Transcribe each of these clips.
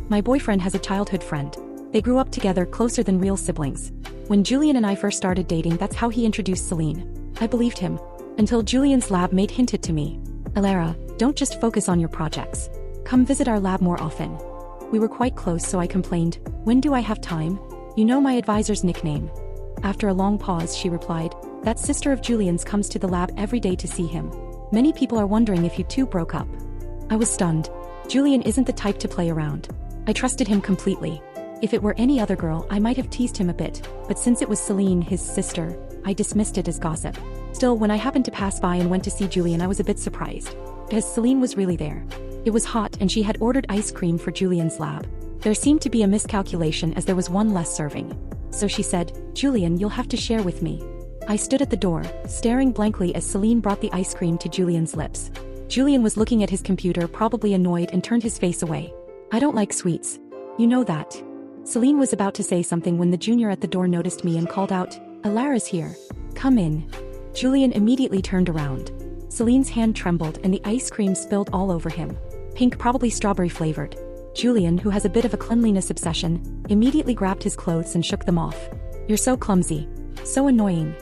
My boyfriend has a childhood friend. They grew up together closer than real siblings. When Julian and I first started dating, that's how he introduced Celine. I believed him. Until Julian's lab mate hinted to me. Alara, don't just focus on your projects. Come visit our lab more often. We were quite close, so I complained, when do I have time? You know my advisor's nickname. After a long pause, she replied, that sister of Julian's comes to the lab every day to see him. Many people are wondering if you two broke up. I was stunned. Julian isn't the type to play around. I trusted him completely. If it were any other girl, I might have teased him a bit, but since it was Celine, his sister, I dismissed it as gossip. Still, when I happened to pass by and went to see Julian, I was a bit surprised. Because Celine was really there. It was hot and she had ordered ice cream for Julian's lab. There seemed to be a miscalculation as there was one less serving. So she said, Julian, you'll have to share with me. I stood at the door, staring blankly as Celine brought the ice cream to Julian's lips. Julian was looking at his computer, probably annoyed, and turned his face away. I don't like sweets. You know that. Celine was about to say something when the junior at the door noticed me and called out, Alara's here. Come in. Julian immediately turned around. Celine's hand trembled and the ice cream spilled all over him. Pink, probably strawberry flavored. Julian, who has a bit of a cleanliness obsession, immediately grabbed his clothes and shook them off. You're so clumsy. So annoying.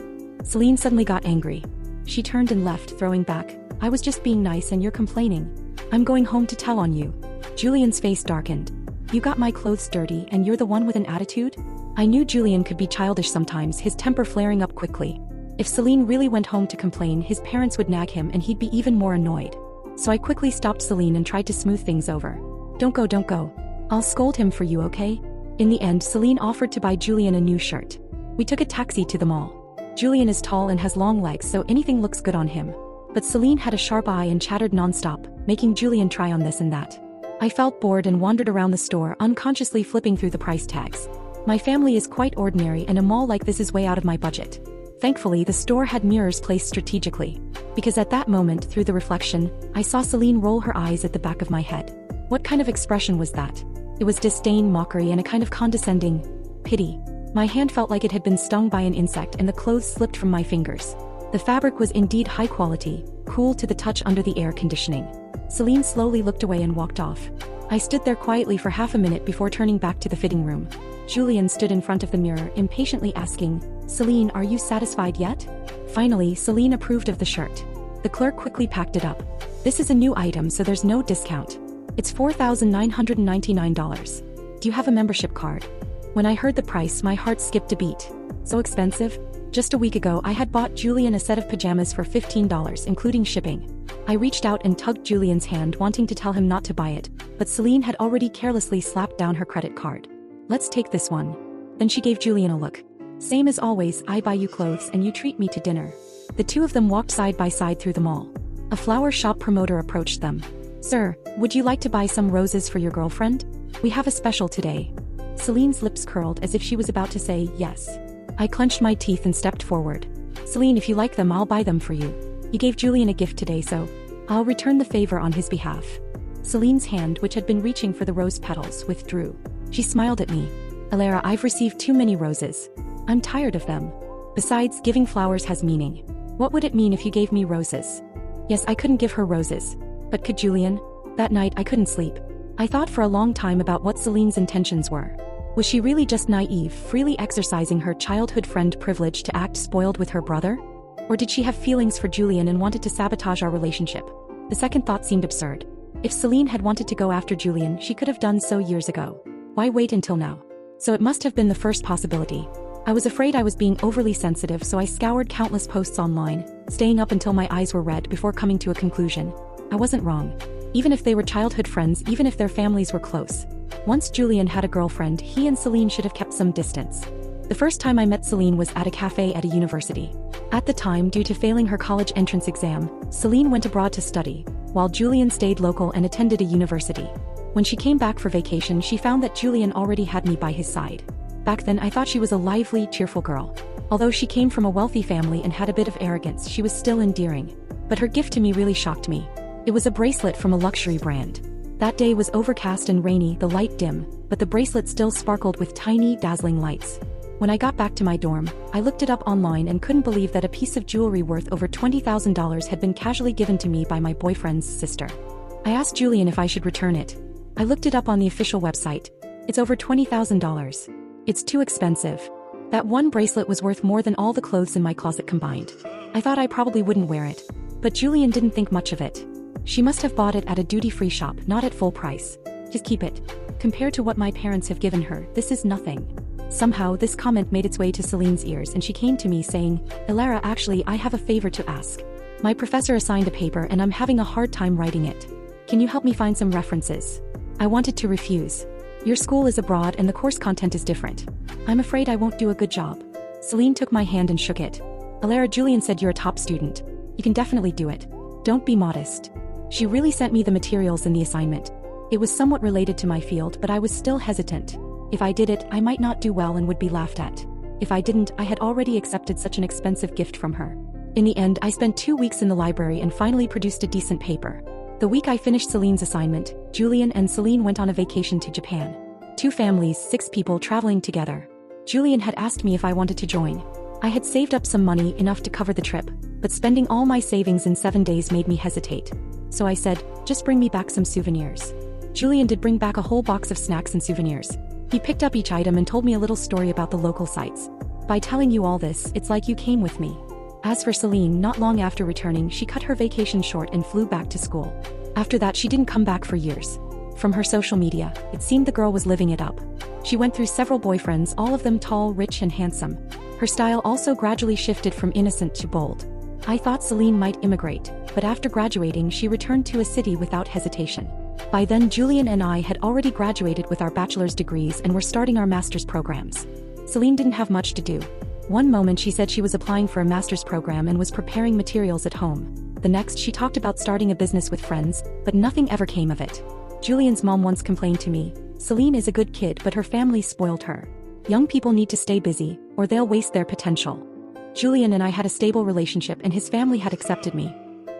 Celine suddenly got angry. She turned and left, throwing back, I was just being nice and you're complaining. I'm going home to tell on you. Julian's face darkened. You got my clothes dirty and you're the one with an attitude? I knew Julian could be childish sometimes, his temper flaring up quickly. If Celine really went home to complain, his parents would nag him and he'd be even more annoyed. So I quickly stopped Celine and tried to smooth things over. Don't go. I'll scold him for you, okay? In the end, Celine offered to buy Julian a new shirt. We took a taxi to the mall. Julian is tall and has long legs, so anything looks good on him. But Celine had a sharp eye and chattered nonstop, making Julian try on this and that. I felt bored and wandered around the store, unconsciously flipping through the price tags. My family is quite ordinary and a mall like this is way out of my budget. Thankfully, the store had mirrors placed strategically. Because at that moment, through the reflection, I saw Celine roll her eyes at the back of my head. What kind of expression was that? It was disdain, mockery, and a kind of condescending pity. My hand felt like it had been stung by an insect and the clothes slipped from my fingers. The fabric was indeed high quality, cool to the touch under the air conditioning. Celine slowly looked away and walked off. I stood there quietly for half a minute before turning back to the fitting room. Julian stood in front of the mirror, impatiently asking, Celine, are you satisfied yet? Finally, Celine approved of the shirt. The clerk quickly packed it up. This is a new item, so there's no discount. It's $4,999. Do you have a membership card? When I heard the price, my heart skipped a beat. So expensive? Just a week ago, I had bought Julian a set of pajamas for $15, including shipping. I reached out and tugged Julian's hand, wanting to tell him not to buy it, but Celine had already carelessly slapped down her credit card. Let's take this one. Then she gave Julian a look. Same as always, I buy you clothes and you treat me to dinner. The two of them walked side by side through the mall. A flower shop promoter approached them. Sir, would you like to buy some roses for your girlfriend? We have a special today. Celine's lips curled as if she was about to say yes. I clenched my teeth and stepped forward. Celine, if you like them, I'll buy them for you. You gave Julian a gift today, so I'll return the favor on his behalf. Celine's hand, which had been reaching for the rose petals, withdrew. She smiled at me. Alara, I've received too many roses. I'm tired of them. Besides, giving flowers has meaning. What would it mean if you gave me roses? Yes, I couldn't give her roses. But could Julian? That night, I couldn't sleep. I thought for a long time about what Celine's intentions were. Was she really just naive, freely exercising her childhood friend privilege to act spoiled with her brother? Or did she have feelings for Julian and wanted to sabotage our relationship? The second thought seemed absurd. If Celine had wanted to go after Julian, she could have done so years ago. Why wait until now? So it must have been the first possibility. I was afraid I was being overly sensitive, so I scoured countless posts online, staying up until my eyes were red before coming to a conclusion. I wasn't wrong. Even if they were childhood friends, even if their families were close. Once Julian had a girlfriend, he and Celine should have kept some distance. The first time I met Celine was at a cafe at a university. At the time, due to failing her college entrance exam, Celine went abroad to study, while Julian stayed local and attended a university. When she came back for vacation, she found that Julian already had me by his side. Back then, I thought she was a lively, cheerful girl. Although she came from a wealthy family and had a bit of arrogance, she was still endearing. But her gift to me really shocked me. It was a bracelet from a luxury brand. That day was overcast and rainy, the light dim, but the bracelet still sparkled with tiny, dazzling lights. When I got back to my dorm, I looked it up online and couldn't believe that a piece of jewelry worth over $20,000 had been casually given to me by my boyfriend's sister. I asked Julian if I should return it. I looked it up on the official website. It's over $20,000. It's too expensive. That one bracelet was worth more than all the clothes in my closet combined. I thought I probably wouldn't wear it. But Julian didn't think much of it. She must have bought it at a duty-free shop, not at full price. Just keep it. Compared to what my parents have given her, this is nothing. Somehow, this comment made its way to Celine's ears and she came to me saying, Alara, actually, I have a favor to ask. My professor assigned a paper and I'm having a hard time writing it. Can you help me find some references? I wanted to refuse. Your school is abroad and the course content is different. I'm afraid I won't do a good job. Celine took my hand and shook it. Alara, Julian said you're a top student. You can definitely do it. Don't be modest. She really sent me the materials in the assignment. It was somewhat related to my field, but I was still hesitant. If I did it, I might not do well and would be laughed at. If I didn't, I had already accepted such an expensive gift from her. In the end, I spent 2 weeks in the library and finally produced a decent paper. The week I finished Celine's assignment, Julian and Celine went on a vacation to Japan. 2 families, 6 people traveling together. Julian had asked me if I wanted to join. I had saved up some money enough to cover the trip, but spending all my savings in 7 days made me hesitate. So I said, just bring me back some souvenirs. Julian did bring back a whole box of snacks and souvenirs. He picked up each item and told me a little story about the local sites. By telling you all this, it's like you came with me. As for Celine, not long after returning, she cut her vacation short and flew back to school. After that, she didn't come back for years. From her social media, it seemed the girl was living it up. She went through several boyfriends, all of them tall, rich, and handsome. Her style also gradually shifted from innocent to bold. I thought Celine might immigrate, but after graduating, she returned to a city without hesitation. By then, Julian and I had already graduated with our bachelor's degrees and were starting our master's programs. Celine didn't have much to do. One moment she said she was applying for a master's program and was preparing materials at home. The next she talked about starting a business with friends, but nothing ever came of it. Julian's mom once complained to me, Celine is a good kid but her family spoiled her. Young people need to stay busy, or they'll waste their potential. Julian and I had a stable relationship and his family had accepted me.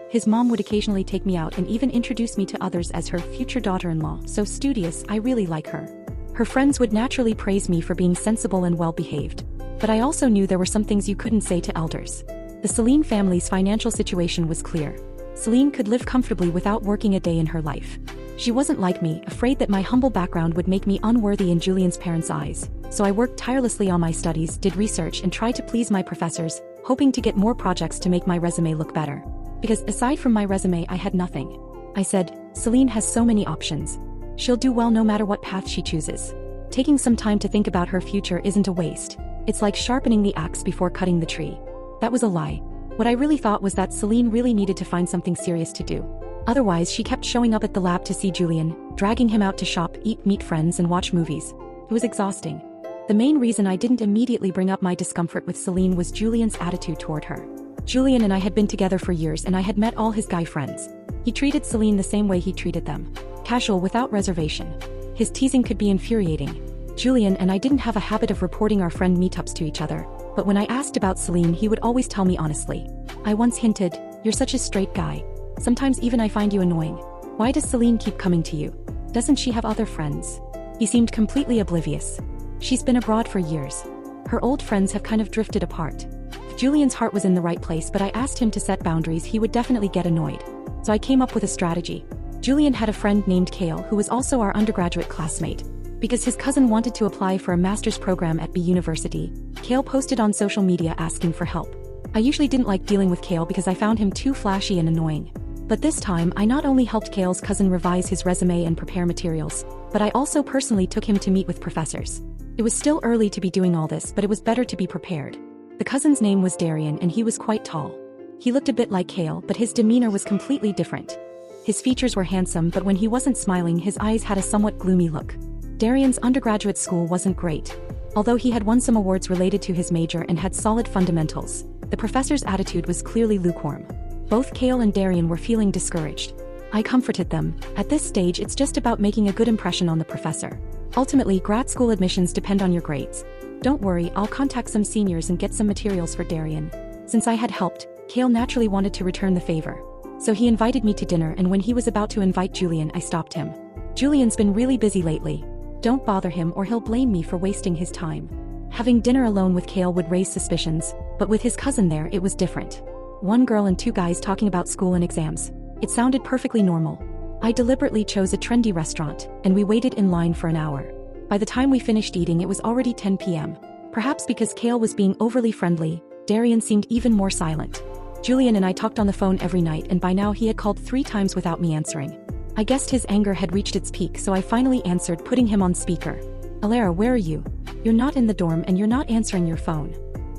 His mom would occasionally take me out and even introduce me to others as her future daughter-in-law, so studious, I really like her. Her friends would naturally praise me for being sensible and well-behaved. But I also knew there were some things you couldn't say to elders. The Celine family's financial situation was clear. Celine could live comfortably without working a day in her life. She wasn't like me, afraid that my humble background would make me unworthy in Julian's parents' eyes. So I worked tirelessly on my studies, did research, and tried to please my professors, hoping to get more projects to make my resume look better. Because aside from my resume, I had nothing. I said, Celine has so many options. She'll do well no matter what path she chooses. Taking some time to think about her future isn't a waste. It's like sharpening the axe before cutting the tree. That was a lie. What I really thought was that Celine really needed to find something serious to do. Otherwise, she kept showing up at the lab to see Julian, dragging him out to shop, eat, meet friends, and watch movies. It was exhausting. The main reason I didn't immediately bring up my discomfort with Celine was Julian's attitude toward her. Julian and I had been together for years and I had met all his guy friends. He treated Celine the same way he treated them. Casual, without reservation. His teasing could be infuriating. Julian and I didn't have a habit of reporting our friend meetups to each other, but when I asked about Celine, he would always tell me honestly. I once hinted, you're such a straight guy. Sometimes even I find you annoying. Why does Celine keep coming to you? Doesn't she have other friends? He seemed completely oblivious. She's been abroad for years. Her old friends have kind of drifted apart. If Julian's heart was in the right place, but I asked him to set boundaries, he would definitely get annoyed. So I came up with a strategy. Julian had a friend named Kale who was also our undergraduate classmate. Because his cousin wanted to apply for a master's program at B University, Kale posted on social media asking for help. I usually didn't like dealing with Kale because I found him too flashy and annoying. But this time, I not only helped Kale's cousin revise his resume and prepare materials, but I also personally took him to meet with professors. It was still early to be doing all this, but it was better to be prepared. The cousin's name was Darian and he was quite tall. He looked a bit like Kale, but his demeanor was completely different. His features were handsome, but when he wasn't smiling, his eyes had a somewhat gloomy look. Darian's undergraduate school wasn't great. Although he had won some awards related to his major and had solid fundamentals, the professor's attitude was clearly lukewarm. Both Kale and Darian were feeling discouraged. I comforted them. At this stage, it's just about making a good impression on the professor. Ultimately, grad school admissions depend on your grades. Don't worry, I'll contact some seniors and get some materials for Darian. Since I had helped, Kale naturally wanted to return the favor. So he invited me to dinner, and when he was about to invite Julian, I stopped him. Julian's been really busy lately. Don't bother him or he'll blame me for wasting his time. Having dinner alone with Kale would raise suspicions, but with his cousin there, it was different. One girl and 2 guys talking about school and exams. It sounded perfectly normal. I deliberately chose a trendy restaurant, and we waited in line for an hour. By the time we finished eating, it was already 10 p.m. Perhaps because Kale was being overly friendly, Darian seemed even more silent. Julian and I talked on the phone every night, and by now he had called 3 times without me answering. I guessed his anger had reached its peak, so I finally answered, putting him on speaker. Alara, where are you? You're not in the dorm and you're not answering your phone.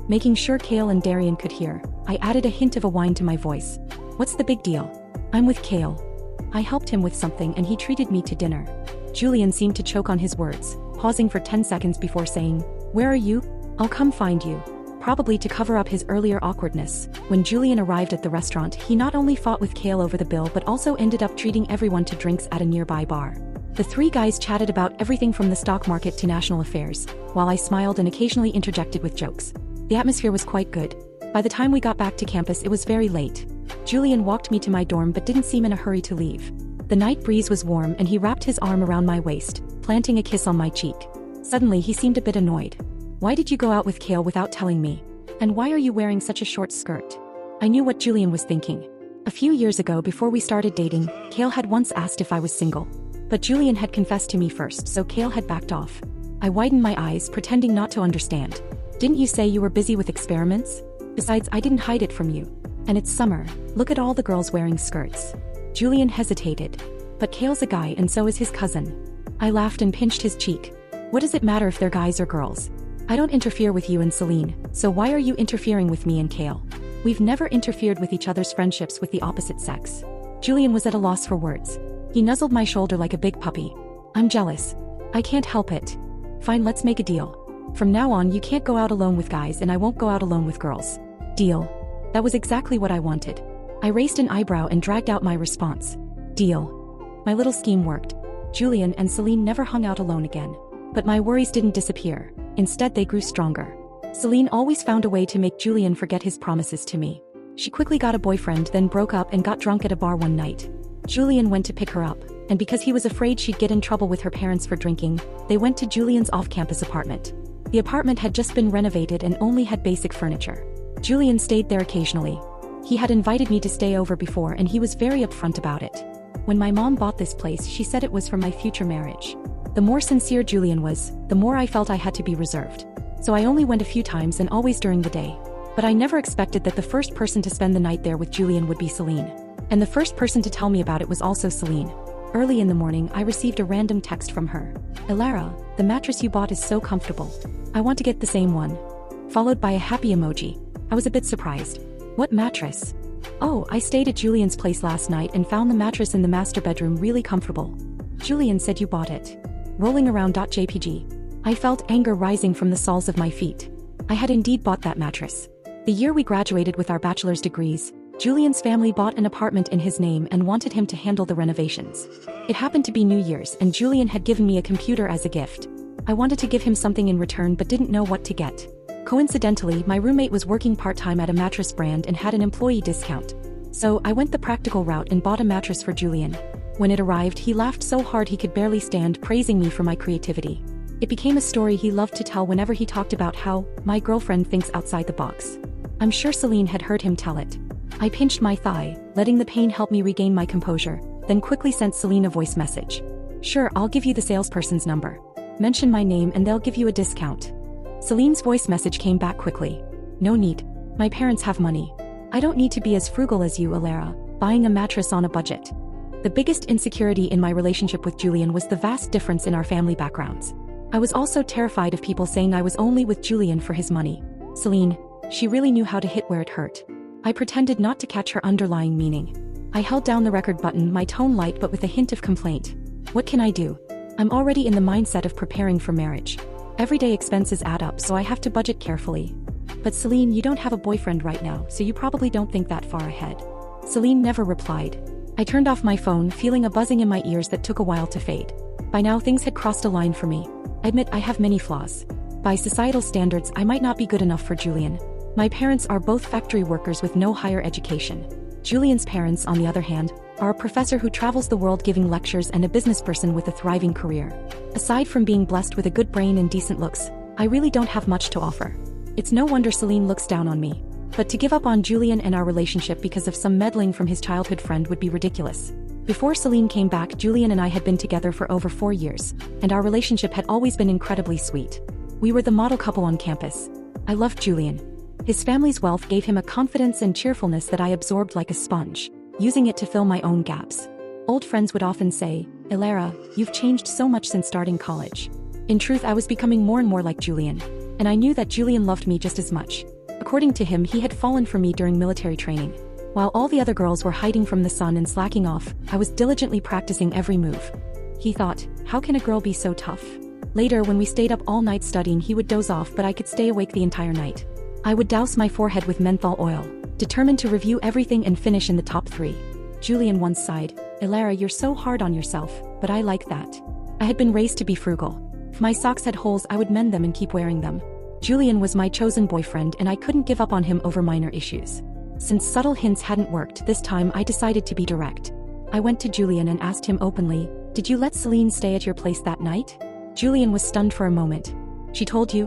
Making sure Kale and Darian could hear, I added a hint of a whine to my voice. What's the big deal? I'm with Kale. I helped him with something and he treated me to dinner. Julian seemed to choke on his words, pausing for 10 seconds before saying, Where are you? I'll come find you. Probably to cover up his earlier awkwardness, when Julian arrived at the restaurant, he not only fought with Kale over the bill but also ended up treating everyone to drinks at a nearby bar. The 3 guys chatted about everything from the stock market to national affairs, while I smiled and occasionally interjected with jokes. The atmosphere was quite good. By the time we got back to campus, it was very late. Julian walked me to my dorm but didn't seem in a hurry to leave. The night breeze was warm and he wrapped his arm around my waist, planting a kiss on my cheek. Suddenly he seemed a bit annoyed. Why did you go out with Kale without telling me? And why are you wearing such a short skirt? I knew what Julian was thinking. A few years ago, before we started dating, Kale had once asked if I was single. But Julian had confessed to me first, so Kale had backed off. I widened my eyes, pretending not to understand. Didn't you say you were busy with experiments? Besides, I didn't hide it from you. And it's summer. Look at all the girls wearing skirts. Julian hesitated. But Kale's a guy and so is his cousin. I laughed and pinched his cheek. What does it matter if they're guys or girls? I don't interfere with you and Celine, so why are you interfering with me and Kale? We've never interfered with each other's friendships with the opposite sex. Julian was at a loss for words. He nuzzled my shoulder like a big puppy. I'm jealous. I can't help it. Fine, let's make a deal. From now on, you can't go out alone with guys and I won't go out alone with girls. Deal. That was exactly what I wanted. I raised an eyebrow and dragged out my response. Deal. My little scheme worked. Julian and Celine never hung out alone again. But my worries didn't disappear. Instead, they grew stronger. Celine always found a way to make Julian forget his promises to me. She quickly got a boyfriend, then broke up and got drunk at a bar one night. Julian went to pick her up, and because he was afraid she'd get in trouble with her parents for drinking, they went to Julian's off-campus apartment. The apartment had just been renovated and only had basic furniture. Julian stayed there occasionally. He had invited me to stay over before and he was very upfront about it. When my mom bought this place, she said it was for my future marriage. The more sincere Julian was, the more I felt I had to be reserved. So I only went a few times and always during the day. But I never expected that the first person to spend the night there with Julian would be Celine. And the first person to tell me about it was also Celine. Early in the morning, I received a random text from her. Alara, the mattress you bought is so comfortable. I want to get the same one. Followed by a happy emoji. I was a bit surprised. What mattress? Oh, I stayed at Julian's place last night and found the mattress in the master bedroom really comfortable. Julian said you bought it. Rolling around.jpg. I felt anger rising from the soles of my feet. I had indeed bought that mattress. The year we graduated with our bachelor's degrees, Julian's family bought an apartment in his name and wanted him to handle the renovations. It happened to be New Year's and Julian had given me a computer as a gift. I wanted to give him something in return but didn't know what to get. Coincidentally, my roommate was working part-time at a mattress brand and had an employee discount. So I went the practical route and bought a mattress for Julian. When it arrived, he laughed so hard he could barely stand, praising me for my creativity. It became a story he loved to tell whenever he talked about how my girlfriend thinks outside the box. I'm sure Celine had heard him tell it. I pinched my thigh, letting the pain help me regain my composure, then quickly sent Celine a voice message. Sure, I'll give you the salesperson's number. Mention my name and they'll give you a discount. Celine's voice message came back quickly. No need. My parents have money. I don't need to be as frugal as you, Alara, buying a mattress on a budget. The biggest insecurity in my relationship with Julian was the vast difference in our family backgrounds. I was also terrified of people saying I was only with Julian for his money. Celine, she really knew how to hit where it hurt. I pretended not to catch her underlying meaning. I held down the record button, my tone light but with a hint of complaint. What can I do? I'm already in the mindset of preparing for marriage. Everyday expenses add up, so I have to budget carefully. But Celine, you don't have a boyfriend right now, so you probably don't think that far ahead. Celine never replied. I turned off my phone, feeling a buzzing in my ears that took a while to fade. By now things had crossed a line for me. I admit I have many flaws. By societal standards, I might not be good enough for Julian. My parents are both factory workers with no higher education. Julian's parents, on the other hand, are a professor who travels the world giving lectures and a businessperson with a thriving career. Aside from being blessed with a good brain and decent looks, I really don't have much to offer. It's no wonder Celine looks down on me. But to give up on Julian and our relationship because of some meddling from his childhood friend would be ridiculous. Before Celine came back, Julian and I had been together for over 4 years, and our relationship had always been incredibly sweet. We were the model couple on campus. I loved Julian. His family's wealth gave him a confidence and cheerfulness that I absorbed like a sponge, using it to fill my own gaps. Old friends would often say, "Alara, you've changed so much since starting college." In truth, I was becoming more and more like Julian, and I knew that Julian loved me just as much. According to him, he had fallen for me during military training. While all the other girls were hiding from the sun and slacking off, I was diligently practicing every move. He thought, how can a girl be so tough? Later, when we stayed up all night studying, he would doze off, but I could stay awake the entire night. I would douse my forehead with menthol oil, determined to review everything and finish in the top 3. Julian once sighed, "Alara, you're so hard on yourself, but I like that." I had been raised to be frugal. If my socks had holes, I would mend them and keep wearing them. Julian was my chosen boyfriend, and I couldn't give up on him over minor issues. Since subtle hints hadn't worked, this time I decided to be direct. I went to Julian and asked him openly, "Did you let Celine stay at your place that night?" Julian was stunned for a moment. "She told you?"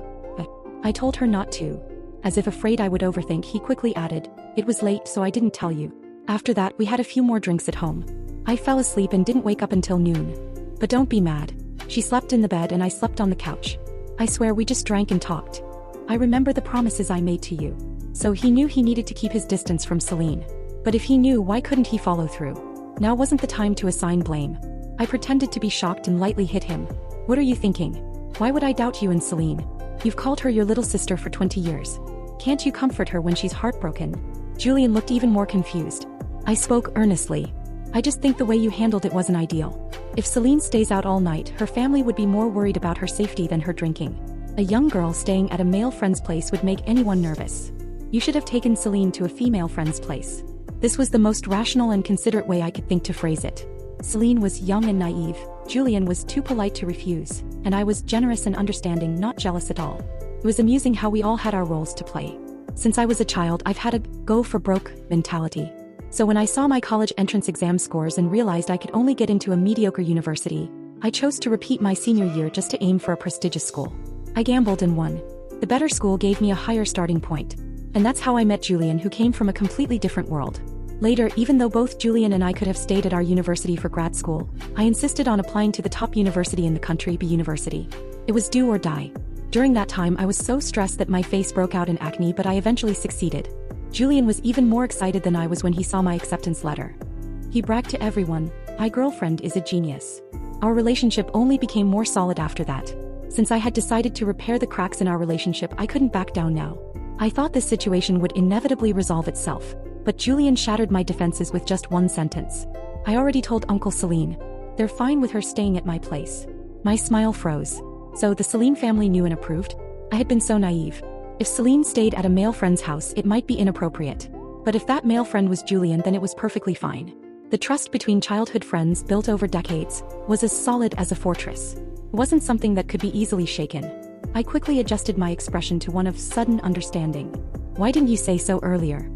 I told her not to." As if afraid I would overthink, he quickly added, "It was late, so I didn't tell you." After that, we had a few more drinks at home. I fell asleep and didn't wake up until noon. But don't be mad. She slept in the bed and I slept on the couch. I swear we just drank and talked. I remember the promises I made to you. So he knew he needed to keep his distance from Celine. But if he knew, why couldn't he follow through? Now wasn't the time to assign blame. I pretended to be shocked and lightly hit him. "What are you thinking? Why would I doubt you and Celine? You've called her your little sister for 20 years. Can't you comfort her when she's heartbroken?" Julian looked even more confused. I spoke earnestly. "I just think the way you handled it wasn't ideal. If Celine stays out all night, her family would be more worried about her safety than her drinking. A young girl staying at a male friend's place would make anyone nervous. You should have taken Celine to a female friend's place." This was the most rational and considerate way I could think to phrase it. Celine was young and naive, Julian was too polite to refuse, and I was generous and understanding, not jealous at all. It was amusing how we all had our roles to play. Since I was a child, I've had a go-for-broke mentality. So when I saw my college entrance exam scores and realized I could only get into a mediocre university, I chose to repeat my senior year just to aim for a prestigious school. I gambled and won. The better school gave me a higher starting point. And that's how I met Julian, who came from a completely different world. Later, even though both Julian and I could have stayed at our university for grad school, I insisted on applying to the top university in the country, B University. It was do or die. During that time, I was so stressed that my face broke out in acne, but I eventually succeeded. Julian was even more excited than I was when he saw my acceptance letter. He bragged to everyone, "My girlfriend is a genius." Our relationship only became more solid after that. Since I had decided to repair the cracks in our relationship, I couldn't back down now. I thought this situation would inevitably resolve itself, but Julian shattered my defenses with just one sentence. "I already told Uncle Celine. They're fine with her staying at my place." My smile froze. So the Celine family knew and approved? I had been so naive. If Celine stayed at a male friend's house, it might be inappropriate. But if that male friend was Julian, then it was perfectly fine. The trust between childhood friends, built over decades, was as solid as a fortress. It wasn't something that could be easily shaken. I quickly adjusted my expression to one of sudden understanding. "Why didn't you say so earlier?"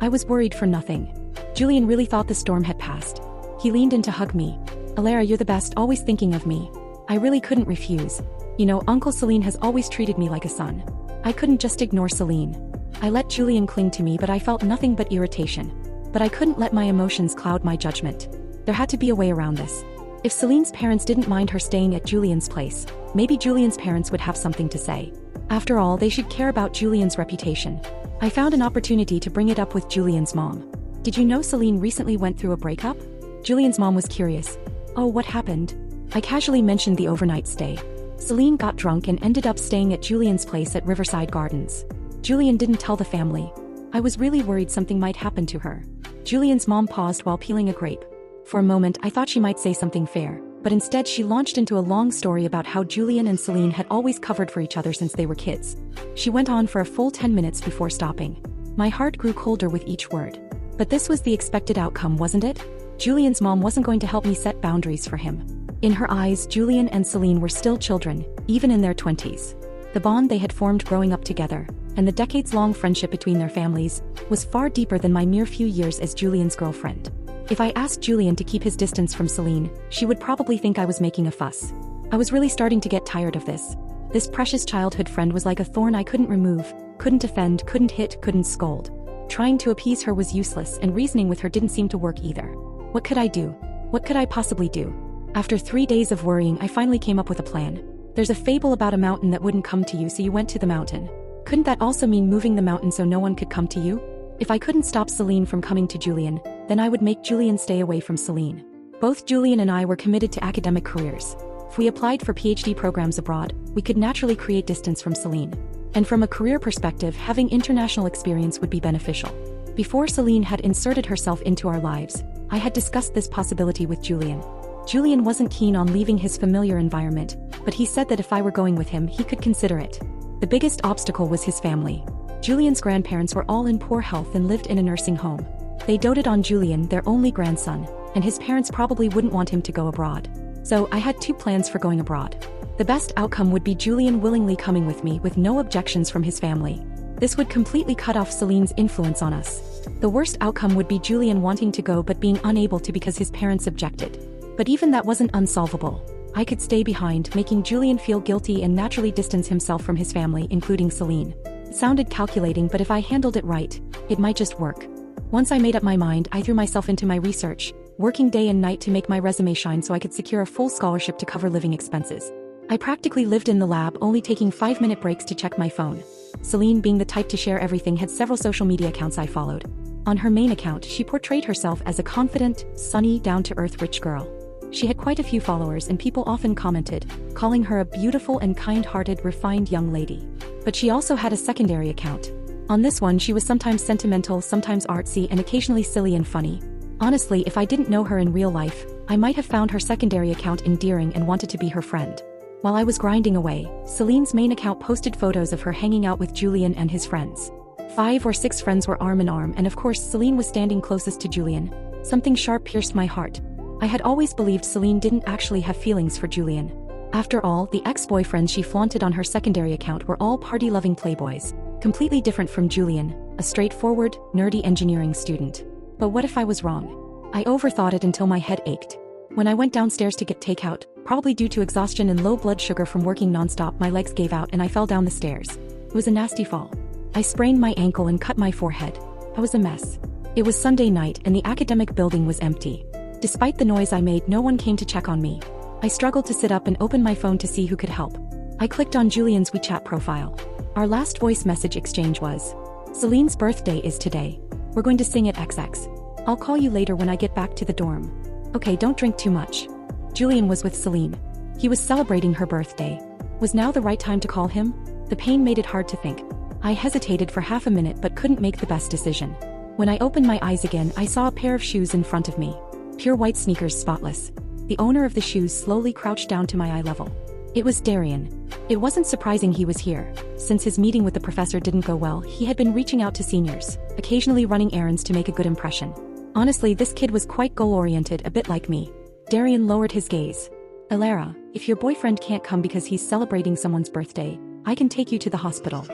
I was worried for nothing. Julian really thought the storm had passed. He leaned in to hug me. "Alara, you're the best, always thinking of me." I really couldn't refuse. You know, Uncle Celine has always treated me like a son. I couldn't just ignore Celine. I let Julian cling to me, but I felt nothing but irritation. But I couldn't let my emotions cloud my judgment. There had to be a way around this. If Celine's parents didn't mind her staying at Julian's place, maybe Julian's parents would have something to say. After all, they should care about Julian's reputation. I found an opportunity to bring it up with Julian's mom. "Did you know Celine recently went through a breakup?" Julian's mom was curious. "Oh, what happened?" I casually mentioned the overnight stay. Celine got drunk and ended up staying at Julian's place at Riverside Gardens. Julian didn't tell the family. I was really worried something might happen to her. Julian's mom paused while peeling a grape. For a moment, I thought she might say something fair, but instead she launched into a long story about how Julian and Celine had always covered for each other since they were kids. She went on for a full 10 minutes before stopping. My heart grew colder with each word. But this was the expected outcome, wasn't it? Julian's mom wasn't going to help me set boundaries for him. In her eyes, Julian and Celine were still children, even in their 20s. The bond they had formed growing up together, and the decades-long friendship between their families, was far deeper than my mere few years as Julian's girlfriend. If I asked Julian to keep his distance from Celine, she would probably think I was making a fuss. I was really starting to get tired of this. This precious childhood friend was like a thorn I couldn't remove, couldn't defend, couldn't hit, couldn't scold. Trying to appease her was useless, and reasoning with her didn't seem to work either. What could I do? What could I possibly do? After 3 days of worrying, I finally came up with a plan. There's a fable about a mountain that wouldn't come to you, so you went to the mountain. Couldn't that also mean moving the mountain so no one could come to you? If I couldn't stop Celine from coming to Julian, then I would make Julian stay away from Celine. Both Julian and I were committed to academic careers. If we applied for PhD programs abroad, we could naturally create distance from Celine. And from a career perspective, having international experience would be beneficial. Before Celine had inserted herself into our lives, I had discussed this possibility with Julian. Julian wasn't keen on leaving his familiar environment, but he said that if I were going with him, he could consider it. The biggest obstacle was his family. Julian's grandparents were all in poor health and lived in a nursing home. They doted on Julian, their only grandson, and his parents probably wouldn't want him to go abroad. So I had 2 plans for going abroad. The best outcome would be Julian willingly coming with me with no objections from his family. This would completely cut off Celine's influence on us. The worst outcome would be Julian wanting to go but being unable to because his parents objected. But even that wasn't unsolvable. I could stay behind, making Julian feel guilty and naturally distance himself from his family, including Celine. It sounded calculating, but if I handled it right, it might just work. Once I made up my mind, I threw myself into my research, working day and night to make my resume shine so I could secure a full scholarship to cover living expenses. I practically lived in the lab, only taking 5-minute breaks to check my phone. Celine, being the type to share everything, had several social media accounts I followed. On her main account, she portrayed herself as a confident, sunny, down-to-earth rich girl. She had quite a few followers and people often commented, calling her a beautiful and kind-hearted, refined young lady. But she also had a secondary account. On this one, she was sometimes sentimental, sometimes artsy, and occasionally silly and funny. Honestly, if I didn't know her in real life, I might have found her secondary account endearing and wanted to be her friend. While I was grinding away, Celine's main account posted photos of her hanging out with Julian and his friends. 5 or 6 friends were arm in arm, and of course Celine was standing closest to Julian. Something sharp pierced my heart. I had always believed Celine didn't actually have feelings for Julian. After all, the ex-boyfriends she flaunted on her secondary account were all party-loving playboys, completely different from Julian, a straightforward, nerdy engineering student. But what if I was wrong? I overthought it until my head ached. When I went downstairs to get takeout, probably due to exhaustion and low blood sugar from working nonstop, my legs gave out and I fell down the stairs. It was a nasty fall. I sprained my ankle and cut my forehead. I was a mess. It was Sunday night and the academic building was empty. Despite the noise I made, no one came to check on me. I struggled to sit up and open my phone to see who could help. I clicked on Julian's WeChat profile. Our last voice message exchange was, "Celine's birthday is today. We're going to sing at XX. I'll call you later when I get back to the dorm. Okay, don't drink too much." Julian was with Celine. He was celebrating her birthday. Was now the right time to call him? The pain made it hard to think. I hesitated for half a minute but couldn't make the best decision. When I opened my eyes again, I saw a pair of shoes in front of me. Pure white sneakers, spotless. The owner of the shoes slowly crouched down to my eye level. It was Darian. It wasn't surprising he was here. Since his meeting with the professor didn't go well, he had been reaching out to seniors, occasionally running errands to make a good impression. Honestly, this kid was quite goal-oriented, a bit like me. Darian lowered his gaze. "Alara, if your boyfriend can't come because he's celebrating someone's birthday, I can take you to the hospital."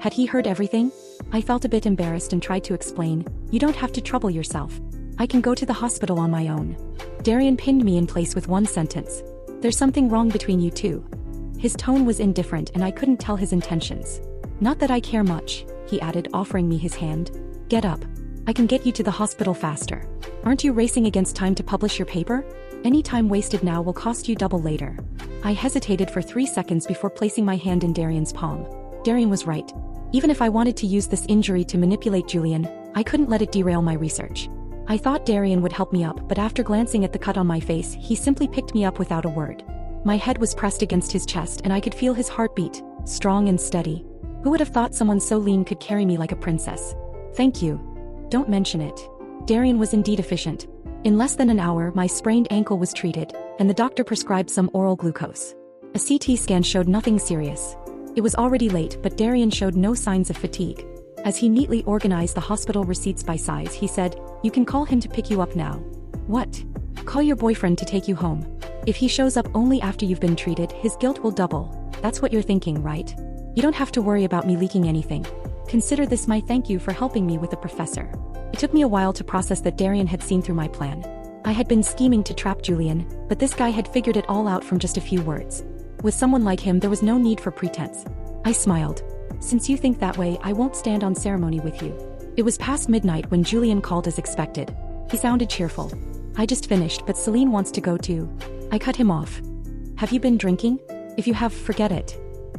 Had he heard everything? I felt a bit embarrassed and tried to explain, "You don't have to trouble yourself. I can go to the hospital on my own." Darian pinned me in place with one sentence. "There's something wrong between you two." His tone was indifferent and I couldn't tell his intentions. "Not that I care much," he added, offering me his hand. "Get up. I can get you to the hospital faster. Aren't you racing against time to publish your paper? Any time wasted now will cost you double later." I hesitated for 3 seconds before placing my hand in Darian's palm. Darian was right. Even if I wanted to use this injury to manipulate Julian, I couldn't let it derail my research. I thought Darian would help me up, but after glancing at the cut on my face, he simply picked me up without a word. My head was pressed against his chest and I could feel his heartbeat, strong and steady. Who would have thought someone so lean could carry me like a princess? "Thank you. Don't mention it." Darian was indeed efficient. In less than an hour, my sprained ankle was treated, and the doctor prescribed some oral glucose. A CT scan showed nothing serious. It was already late, but Darian showed no signs of fatigue. As he neatly organized the hospital receipts by size, he said, "You can call him to pick you up now." "What?" "Call your boyfriend to take you home. If he shows up only after you've been treated, his guilt will double." That's what you're thinking, right? "You don't have to worry about me leaking anything. Consider this my thank you for helping me with the professor." It took me a while to process that Darian had seen through my plan. I had been scheming to trap Julian, but this guy had figured it all out from just a few words. With someone like him, there was no need for pretense. I smiled. "Since you think that way, I won't stand on ceremony with you." It was past midnight when Julian called as expected. He sounded cheerful. I just finished, but Celine wants to go too. I cut him off. Have you been drinking? If you have, forget it.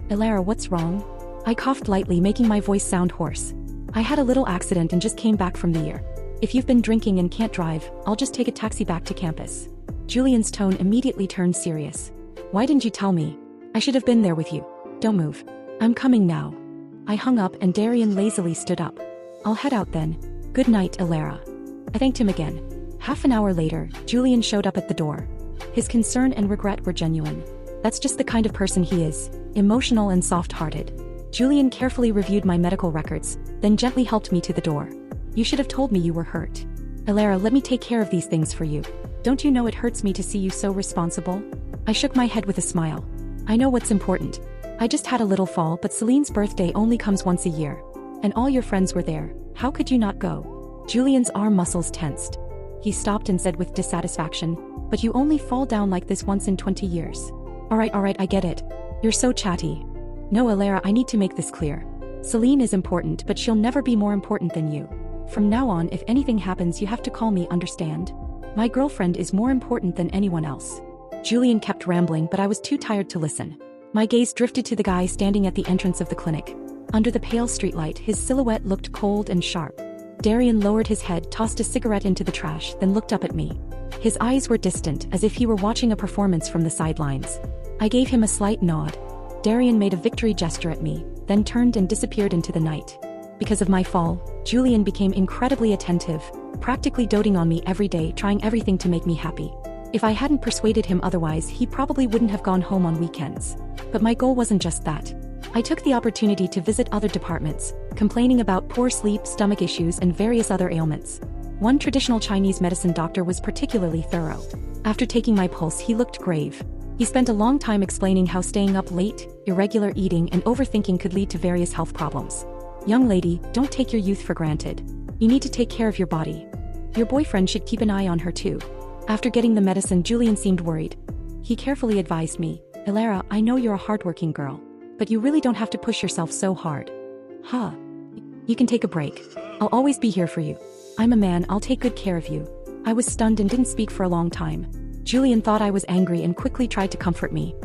Alara, what's wrong? I coughed lightly, making my voice sound hoarse. I had a little accident and just came back from the ER. If you've been drinking and can't drive, I'll just take a taxi back to campus. Julian's tone immediately turned serious. Why didn't you tell me? I should have been there with you. Don't move. I'm coming now. I hung up and Darian lazily stood up. I'll head out then. Good night, Alara. I thanked him again. Half an hour later, Julian showed up at the door. His concern and regret were genuine. That's just the kind of person he is, emotional and soft-hearted. Julian carefully reviewed my medical records, then gently helped me to the door. You should have told me you were hurt. Alara, let me take care of these things for you. Don't you know it hurts me to see you so responsible? I shook my head with a smile. I know what's important. I just had a little fall, but Celine's birthday only comes once a year. And all your friends were there. How could you not go? Julian's arm muscles tensed. He stopped and said with dissatisfaction, but you only fall down like this once in 20 years. Alright, I get it. You're so chatty. No, Alara, I need to make this clear. Celine is important, but she'll never be more important than you. From now on, if anything happens, you have to call me, understand? My girlfriend is more important than anyone else. Julian kept rambling, but I was too tired to listen. My gaze drifted to the guy standing at the entrance of the clinic. Under the pale streetlight, his silhouette looked cold and sharp. Darian lowered his head, tossed a cigarette into the trash, then looked up at me. His eyes were distant, as if he were watching a performance from the sidelines. I gave him a slight nod. Darian made a victory gesture at me, then turned and disappeared into the night. Because of my fall, Julian became incredibly attentive, practically doting on me every day, trying everything to make me happy. If I hadn't persuaded him otherwise, he probably wouldn't have gone home on weekends. But my goal wasn't just that. I took the opportunity to visit other departments, complaining about poor sleep, stomach issues, and various other ailments. One traditional Chinese medicine doctor was particularly thorough. After taking my pulse, he looked grave. He spent a long time explaining how staying up late, irregular eating, and overthinking could lead to various health problems. Young lady, don't take your youth for granted. You need to take care of your body. Your boyfriend should keep an eye on her too. After getting the medicine, Julian seemed worried. He carefully advised me, Alara, I know you're a hardworking girl, but you really don't have to push yourself so hard. Huh. You can take a break. I'll always be here for you. I'm a man, I'll take good care of you. I was stunned and didn't speak for a long time. Julian thought I was angry and quickly tried to comfort me.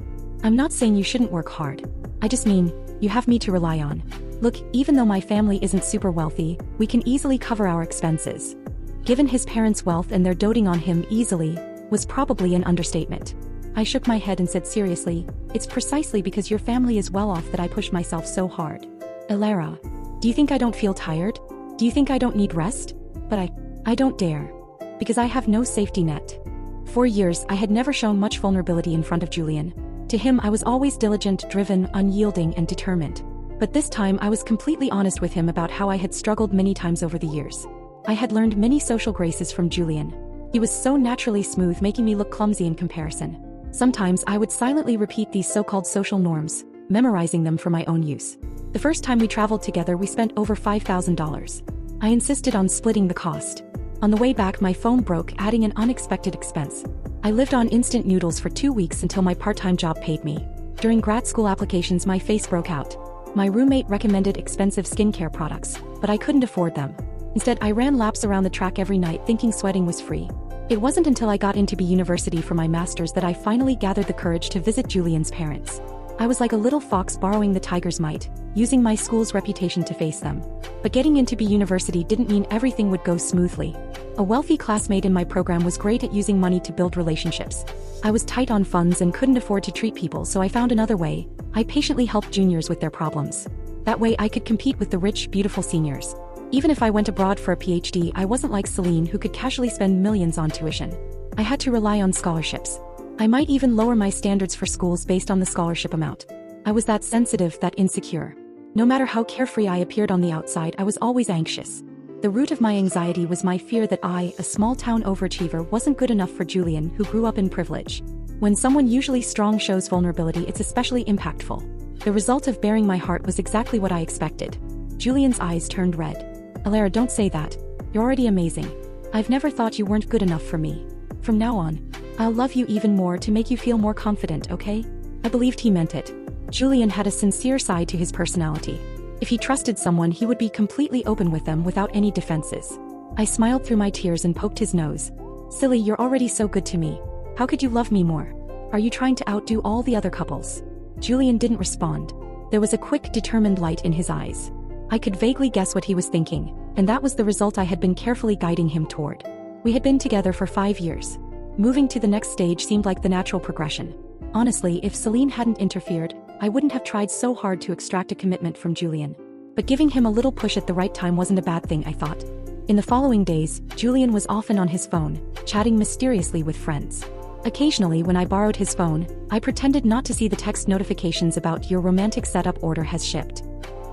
I'm not saying you shouldn't work hard. I just mean, you have me to rely on. Look, even though my family isn't super wealthy, we can easily cover our expenses. Given his parents' wealth and their doting on him easily, was probably an understatement. I shook my head and said seriously, it's precisely because your family is well off that I push myself so hard. Alara, do you think I don't feel tired? Do you think I don't need rest? But I don't dare. Because I have no safety net. For years, I had never shown much vulnerability in front of Julian. To him, I was always diligent, driven, unyielding, and determined. But this time, I was completely honest with him about how I had struggled many times over the years. I had learned many social graces from Julian. He was so naturally smooth, making me look clumsy in comparison. Sometimes I would silently repeat these so-called social norms, memorizing them for my own use. The first time we traveled together, we spent over $5,000. I insisted on splitting the cost. On the way back, my phone broke, adding an unexpected expense. I lived on instant noodles for 2 weeks until my part-time job paid me. During grad school applications, my face broke out. My roommate recommended expensive skincare products, but I couldn't afford them. Instead, I ran laps around the track every night thinking sweating was free. It wasn't until I got into university for my master's that I finally gathered the courage to visit Julian's parents. I was like a little fox borrowing the tiger's might, using my school's reputation to face them. But getting into university didn't mean everything would go smoothly. A wealthy classmate in my program was great at using money to build relationships. I was tight on funds and couldn't afford to treat people, so I found another way. I patiently helped juniors with their problems. That way I could compete with the rich, beautiful seniors. Even if I went abroad for a PhD, I wasn't like Celine, who could casually spend millions on tuition. I had to rely on scholarships. I might even lower my standards for schools based on the scholarship amount. I was that sensitive, that insecure. No matter how carefree I appeared on the outside, I was always anxious. The root of my anxiety was my fear that I, a small-town overachiever, wasn't good enough for Julian, who grew up in privilege. When someone usually strong shows vulnerability, it's especially impactful. The result of baring my heart was exactly what I expected. Julian's eyes turned red. Alara, don't say that. You're already amazing. I've never thought you weren't good enough for me. From now on, I'll love you even more to make you feel more confident, okay? I believed he meant it. Julian had a sincere side to his personality. If he trusted someone, he would be completely open with them without any defenses. I smiled through my tears and poked his nose. Silly, you're already so good to me. How could you love me more? Are you trying to outdo all the other couples? Julian didn't respond. There was a quick, determined light in his eyes. I could vaguely guess what he was thinking, and that was the result I had been carefully guiding him toward. We had been together for 5 years. Moving to the next stage seemed like the natural progression. Honestly, if Celine hadn't interfered, I wouldn't have tried so hard to extract a commitment from Julian. But giving him a little push at the right time wasn't a bad thing, I thought. In the following days, Julian was often on his phone, chatting mysteriously with friends. Occasionally, when I borrowed his phone, I pretended not to see the text notifications about "Your romantic setup order has shipped."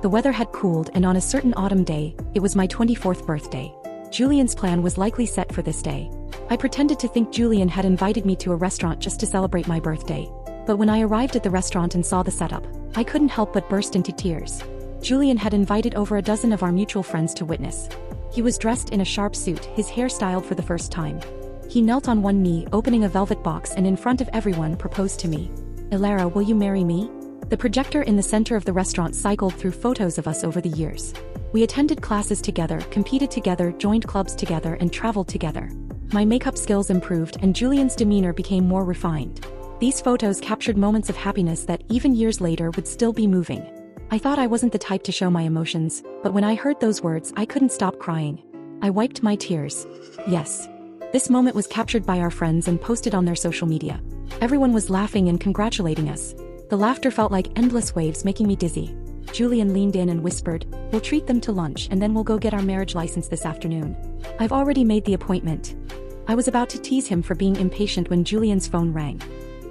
The weather had cooled, and on a certain autumn day, it was my 24th birthday. Julian's plan was likely set for this day. I pretended to think Julian had invited me to a restaurant just to celebrate my birthday. But when I arrived at the restaurant and saw the setup, I couldn't help but burst into tears. Julian had invited over a dozen of our mutual friends to witness. He was dressed in a sharp suit, his hair styled for the first time. He knelt on one knee, opening a velvet box, and in front of everyone proposed to me. "Alara, will you marry me?" The projector in the center of the restaurant cycled through photos of us over the years. We attended classes together, competed together, joined clubs together, and traveled together. My makeup skills improved, and Julian's demeanor became more refined. These photos captured moments of happiness that, even years later, would still be moving. I thought I wasn't the type to show my emotions, but when I heard those words, I couldn't stop crying. I wiped my tears. Yes. This moment was captured by our friends and posted on their social media. Everyone was laughing and congratulating us. The laughter felt like endless waves, making me dizzy. Julian leaned in and whispered, "We'll treat them to lunch and then we'll go get our marriage license this afternoon. I've already made the appointment." I was about to tease him for being impatient when Julian's phone rang.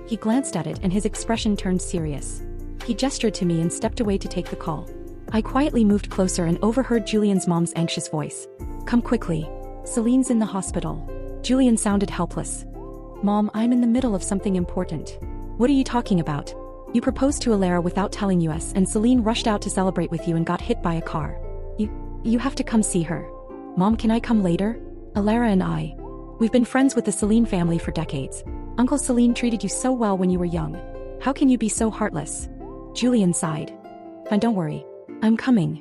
He glanced at it and his expression turned serious. He gestured to me and stepped away to take the call. I quietly moved closer and overheard Julian's mom's anxious voice. "Come quickly. Celine's in the hospital." Julian sounded helpless. "Mom, I'm in the middle of something important." "What are you talking about?" "You proposed to Alara without telling us, and Celine rushed out to celebrate with you and got hit by a car. You have to come see her." "Mom, can I come later?" "Alara and we've been friends with the Celine family for decades. Uncle Celine treated you so well when you were young. How can you be so heartless?" Julian sighed. "Fine, don't worry. I'm coming."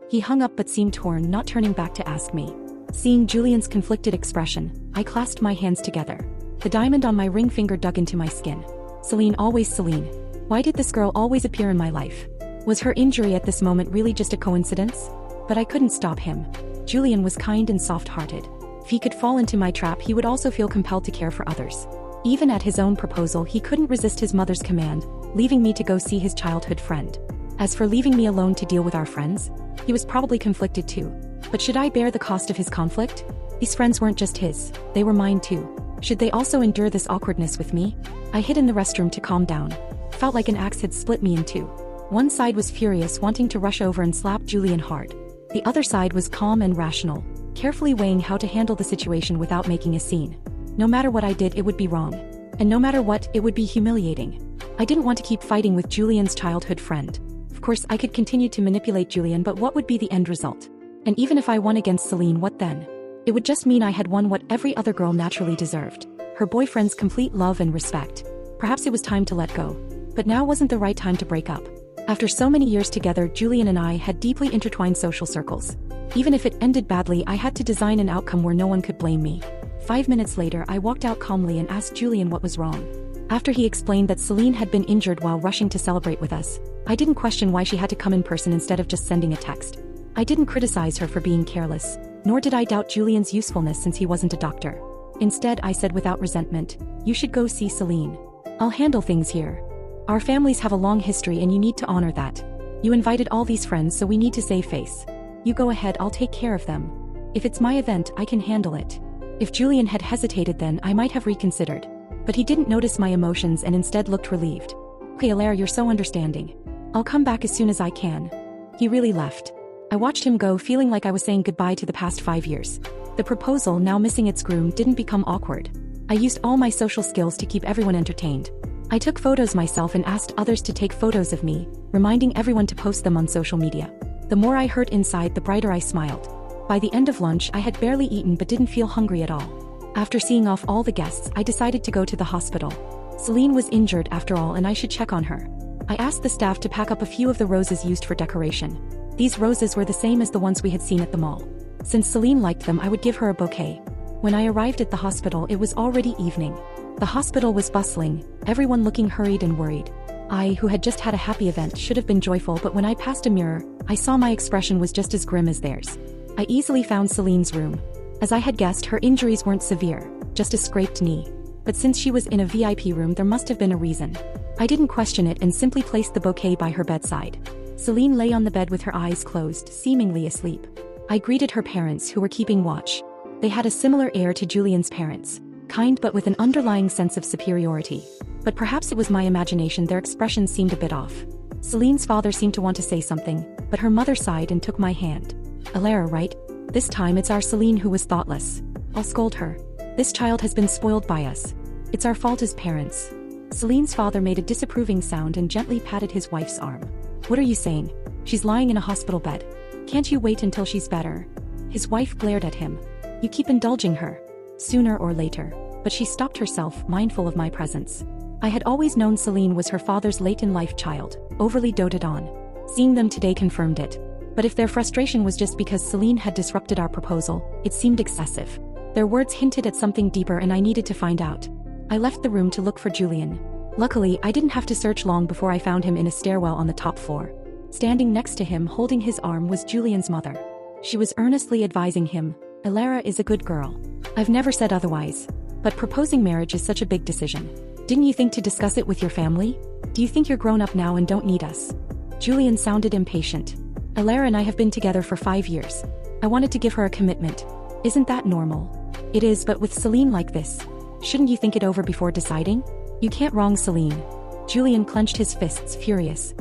He hung up but seemed torn, not turning back to ask me. Seeing Julian's conflicted expression, I clasped my hands together. The diamond on my ring finger dug into my skin. Celine, always Celine. Why did this girl always appear in my life? Was her injury at this moment really just a coincidence? But I couldn't stop him. Julian was kind and soft-hearted. If he could fall into my trap, he would also feel compelled to care for others. Even at his own proposal, he couldn't resist his mother's command, leaving me to go see his childhood friend. As for leaving me alone to deal with our friends, he was probably conflicted too. But should I bear the cost of his conflict? These friends weren't just his, they were mine too. Should they also endure this awkwardness with me? I hid in the restroom to calm down. Felt like an axe had split me in two. One side was furious, wanting to rush over and slap Julian hard. The other side was calm and rational, carefully weighing how to handle the situation without making a scene. No matter what I did, it would be wrong. And no matter what, it would be humiliating. I didn't want to keep fighting with Julian's childhood friend. Of course, I could continue to manipulate Julian, but what would be the end result? And even if I won against Celine, what then? It would just mean I had won what every other girl naturally deserved: her boyfriend's complete love and respect. Perhaps it was time to let go. But now wasn't the right time to break up. After so many years together, Julian and I had deeply intertwined social circles. Even if it ended badly, I had to design an outcome where no one could blame me. 5 minutes later, I walked out calmly and asked Julian what was wrong. After he explained that Celine had been injured while rushing to celebrate with us, I didn't question why she had to come in person instead of just sending a text. I didn't criticize her for being careless, nor did I doubt Julian's usefulness since he wasn't a doctor. Instead, I said without resentment, "You should go see Celine. I'll handle things here. Our families have a long history and you need to honor that. You invited all these friends, so we need to save face. You go ahead, I'll take care of them. If it's my event, I can handle it." If Julian had hesitated then, I might have reconsidered. But he didn't notice my emotions and instead looked relieved. "Okay, Alara, you're so understanding. I'll come back as soon as I can." He really left. I watched him go, feeling like I was saying goodbye to the past 5 years. The proposal, now missing its groom, didn't become awkward. I used all my social skills to keep everyone entertained. I took photos myself and asked others to take photos of me, reminding everyone to post them on social media. The more I heard inside, the brighter I smiled. By the end of lunch, I had barely eaten but didn't feel hungry at all. After seeing off all the guests, I decided to go to the hospital. Celine was injured after all, and I should check on her. I asked the staff to pack up a few of the roses used for decoration. These roses were the same as the ones we had seen at the mall. Since Celine liked them, I would give her a bouquet. When I arrived at the hospital, it was already evening. The hospital was bustling, everyone looking hurried and worried. I, who had just had a happy event, should have been joyful, but when I passed a mirror, I saw my expression was just as grim as theirs. I easily found Celine's room. As I had guessed, her injuries weren't severe, just a scraped knee. But since she was in a VIP room, there must have been a reason. I didn't question it and simply placed the bouquet by her bedside. Celine lay on the bed with her eyes closed, seemingly asleep. I greeted her parents, who were keeping watch. They had a similar air to Julian's parents, kind but with an underlying sense of superiority. But perhaps it was my imagination, their expressions seemed a bit off. Celine's father seemed to want to say something, but her mother sighed and took my hand. "Alara, right? This time it's our Celine who was thoughtless. I'll scold her. This child has been spoiled by us. It's our fault as parents." Celine's father made a disapproving sound and gently patted his wife's arm. "What are you saying? She's lying in a hospital bed. Can't you wait until she's better?" His wife glared at him. "You keep indulging her. Sooner or later." But she stopped herself, mindful of my presence. I had always known Celine was her father's late-in-life child, overly doted on. Seeing them today confirmed it. But if their frustration was just because Celine had disrupted our proposal, it seemed excessive. Their words hinted at something deeper, and I needed to find out. I left the room to look for Julian. Luckily, I didn't have to search long before I found him in a stairwell on the top floor. Standing next to him, holding his arm, was Julian's mother. She was earnestly advising him, "Alara is a good girl. I've never said otherwise. But proposing marriage is such a big decision. Didn't you think to discuss it with your family? Do you think you're grown up now and don't need us?" Julian sounded impatient. "Alara and I have been together for 5 years. I wanted to give her a commitment. Isn't that normal?" "It is, but with Celine like this, shouldn't you think it over before deciding? You can't wrong Celine." Julian clenched his fists, furious.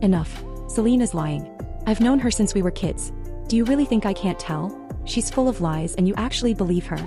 "Enough. Celine is lying. I've known her since we were kids. Do you really think I can't tell? She's full of lies and you actually believe her."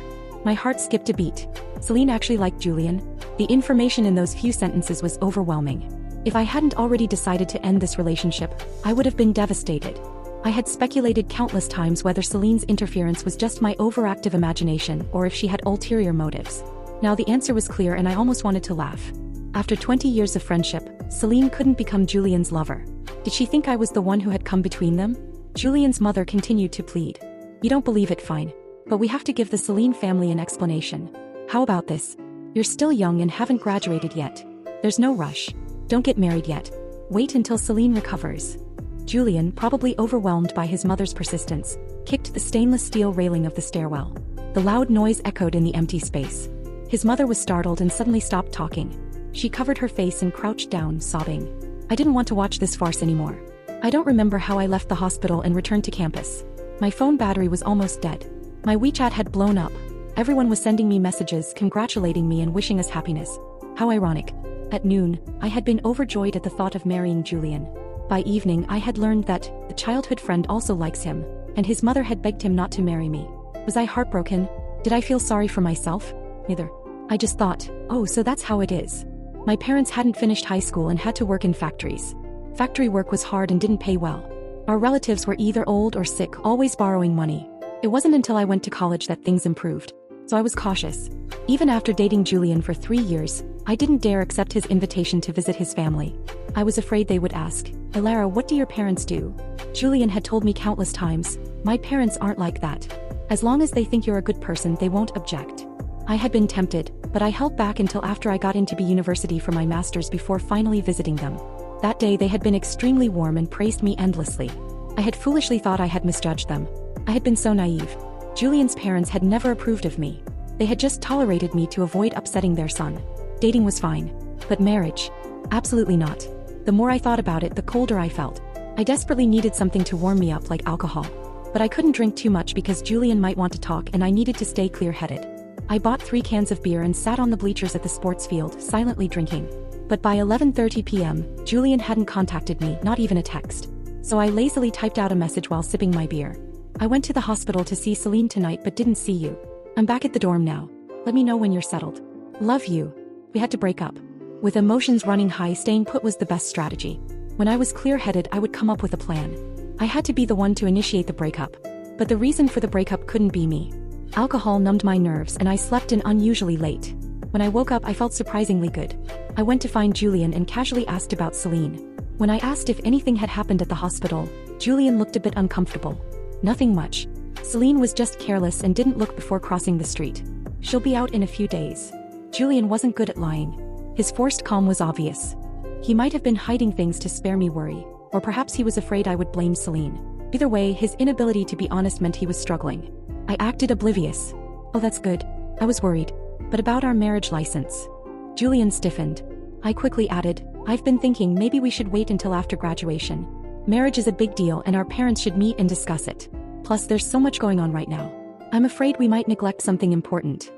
My heart skipped a beat. Celine actually liked Julian? The information in those few sentences was overwhelming. If I hadn't already decided to end this relationship, I would have been devastated. I had speculated countless times whether Celine's interference was just my overactive imagination or if she had ulterior motives. Now the answer was clear and I almost wanted to laugh. After 20 years of friendship, Celine couldn't become Julian's lover. Did she think I was the one who had come between them? Julian's mother continued to plead. "You don't believe it, fine. But we have to give the Celine family an explanation. How about this? You're still young and haven't graduated yet. There's no rush. Don't get married yet. Wait until Celine recovers." Julian, probably overwhelmed by his mother's persistence, kicked the stainless steel railing of the stairwell. The loud noise echoed in the empty space. His mother was startled and suddenly stopped talking. She covered her face and crouched down, sobbing. I didn't want to watch this farce anymore. I don't remember how I left the hospital and returned to campus. My phone battery was almost dead. My WeChat had blown up. Everyone was sending me messages, congratulating me and wishing us happiness. How ironic. At noon, I had been overjoyed at the thought of marrying Julian. By evening, I had learned that the childhood friend also likes him, and his mother had begged him not to marry me. Was I heartbroken? Did I feel sorry for myself? Neither. I just thought, oh, so that's how it is. My parents hadn't finished high school and had to work in factories. Factory work was hard and didn't pay well. Our relatives were either old or sick, always borrowing money. It wasn't until I went to college that things improved. So I was cautious. Even after dating Julian for 3 years, I didn't dare accept his invitation to visit his family. I was afraid they would ask, "Alara, what do your parents do?" Julian had told me countless times, "My parents aren't like that. As long as they think you're a good person, they won't object." I had been tempted, but I held back until after I got into university for my master's before finally visiting them. That day they had been extremely warm and praised me endlessly. I had foolishly thought I had misjudged them. I had been so naive. Julian's parents had never approved of me. They had just tolerated me to avoid upsetting their son. Dating was fine. But marriage? Absolutely not. The more I thought about it, the colder I felt. I desperately needed something to warm me up, like alcohol. But I couldn't drink too much because Julian might want to talk and I needed to stay clear-headed. I bought 3 cans of beer and sat on the bleachers at the sports field, silently drinking. But by 11:30 p.m., Julian hadn't contacted me, not even a text. So I lazily typed out a message while sipping my beer. "I went to the hospital to see Celine tonight but didn't see you. I'm back at the dorm now. Let me know when you're settled. Love you." We had to break up. With emotions running high, staying put was the best strategy. When I was clear-headed, I would come up with a plan. I had to be the one to initiate the breakup. But the reason for the breakup couldn't be me. Alcohol numbed my nerves and I slept in unusually late. When I woke up, I felt surprisingly good. I went to find Julian and casually asked about Celine. When I asked if anything had happened at the hospital, Julian looked a bit uncomfortable. "Nothing much. Celine was just careless and didn't look before crossing the street. She'll be out in a few days. Julian wasn't good at lying. His forced calm was obvious. He might have been hiding things to spare me worry, or perhaps he was afraid I would blame Celine. Either way, his inability to be honest meant he was struggling. I acted oblivious. Oh, that's good. I was worried. But about our marriage license? Julian stiffened. I quickly added, I've been thinking maybe we should wait until after graduation. Marriage is a big deal and our parents should meet and discuss it. Plus, there's so much going on right now. I'm afraid we might neglect something important.